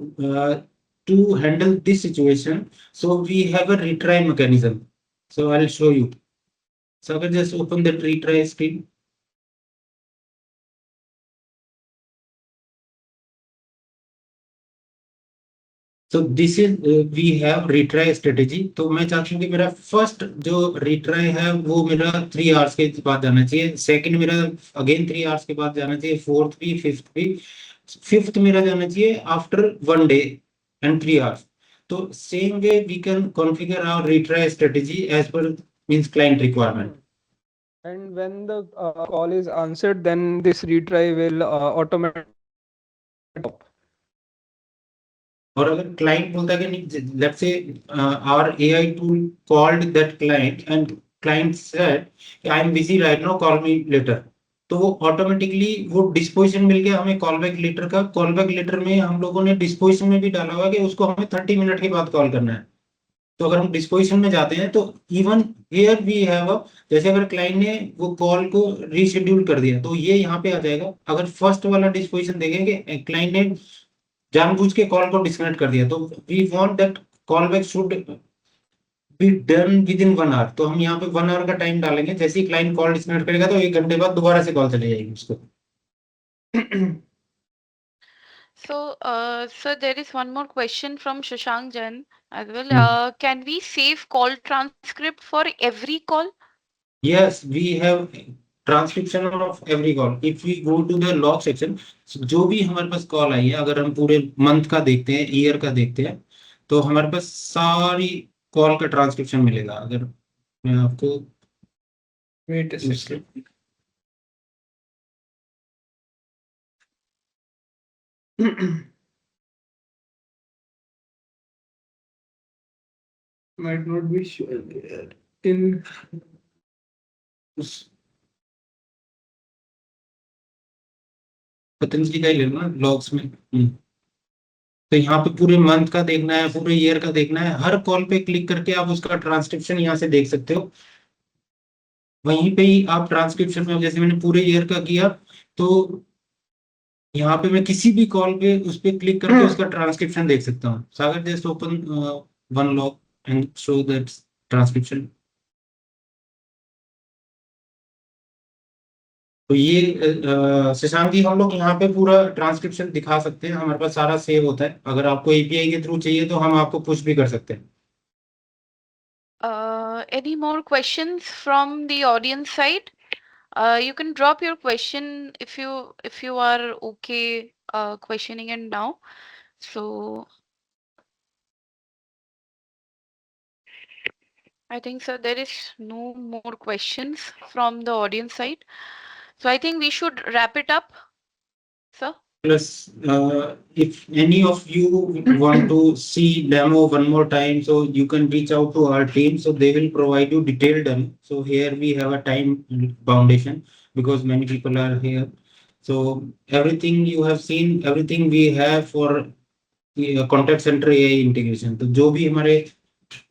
to handle this situation, so we have a retry mechanism. So I'll show you. So I can just open the retry screen. So this is we have retry strategy. तो मैं चाहता हूँ कि मेरा first जो retry है वो मेरा 3 आवर्स के बाद जाना चाहिए, सेकंड मेरा अगेन 3 आवर्स के बाद जाना चाहिए, फोर्थ भी, फिफ्थ मेरा जाना चाहिए आफ्टर 1 डे एंड 3 आवर्स. तो same way we can configure our retry strategy as per means client requirement. And when the call is answered, then this retry will automatically stop. और अगर client बोलता है कि नहीं, let's say our AI tool called that client and client said I am busy right now, call me later, तो वो automatically वो disposition मिल गया हमें कॉल बैक लेटर का. कॉल बैक लेटर में हम लोगों ने डिस्पोजिशन में भी डाला हुआ कि उसको हमें 30 मिनट के बाद कॉल करना है. तो अगर हम डिस्पोजिशन में जाते हैं तो even here we have a, जैसे अगर क्लाइंट ने वो कॉल को रीशेड्यूल कर दिया तो ये यहाँ पे आ जाएगा. अगर फर्स्ट वाला डिस्पोजिशन देखेंगे क्लाइंट ने जानबूझ के कॉल को डिस्कनेक्ट कर दिया, तो we want that call back should be done within 1 hour. तो हम यहाँ पे 1 आवर का टाइम डालेंगे. जैसे ही क्लाइंट कॉल डिस्कनेक्ट करेगा तो 1 घंटे बाद दोबारा से कॉल चली जाएगी उसको. So, sir, there is one more question from Shashank Jain as well. Can we save call transcript for every call? Yes, we have transcription of every call. If we go to the log section, जो भी हमारे पास call आई है, अगर हम पूरे month का देखते हैं, ईयर का देखते हैं, तो हमारे पास सारी कॉल का ट्रांसक्रिप्शन मिलेगा. अगर मैं आपको Wait a second. Might not be showing here in Patanjali का ही लेना लॉग्स में. तो यहाँ पे पूरे मंथ का देखना है, पूरे ईयर का देखना है, हर कॉल पे क्लिक करके आप उसका ट्रांसक्रिप्शन यहाँ से देख सकते हो. वहीं पे ही आप ट्रांसक्रिप्शन में, जैसे मैंने पूरे ईयर का किया, तो यहाँ पे मैं किसी भी कॉल पे उस पे क्लिक करके उसका ट्रांसक्रिप्शन देख सकता हूँ. Sagar just open one log and show that transcription. तो ये शशांक जी, हम लोग यहाँ पे पूरा ट्रांसक्रिप्शन दिखा सकते हैं. हमारे पास सारा सेव होता है. अगर आपको एपीआई के थ्रू चाहिए तो हम आपको पुश भी कर सकते हैं. Any more questions from the audience side? You can drop your question if you are okay questioning it now. So I think, sir, there is no more questions from the audience side. So I think we should wrap it up, sir. Plus, if any of you want to see demo one more time, so you can reach out to our team, so they will provide you detailed demo. So here we have a time foundation because many people are here. So everything you have seen, everything we have for contact centre AI integration. तो जो भी हमारे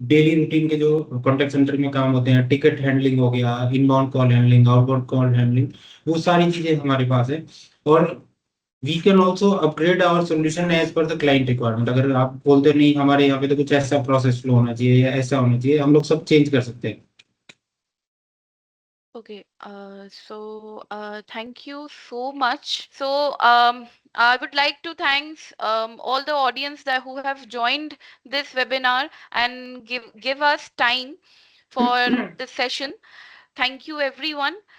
daily routine के जो contact centre में काम होते हैं, टिकट हैंडलिंग हो गया, inbound call handling, outbound call handling, वो सारी चीजें हमारे पास है. और we can also upgrade our solution as per the client requirement. अगर आप बोलते नहीं हमारे यहाँ पे तो कुछ ऐसा प्रोसेस फ्लो होना चाहिए या ऐसा होना चाहिए, हम लोग सब चेंज कर सकते हैं. Okay, thank you so much. So I would like to thank all the audience that who have joined this webinar and give us time for this session. Thank you everyone.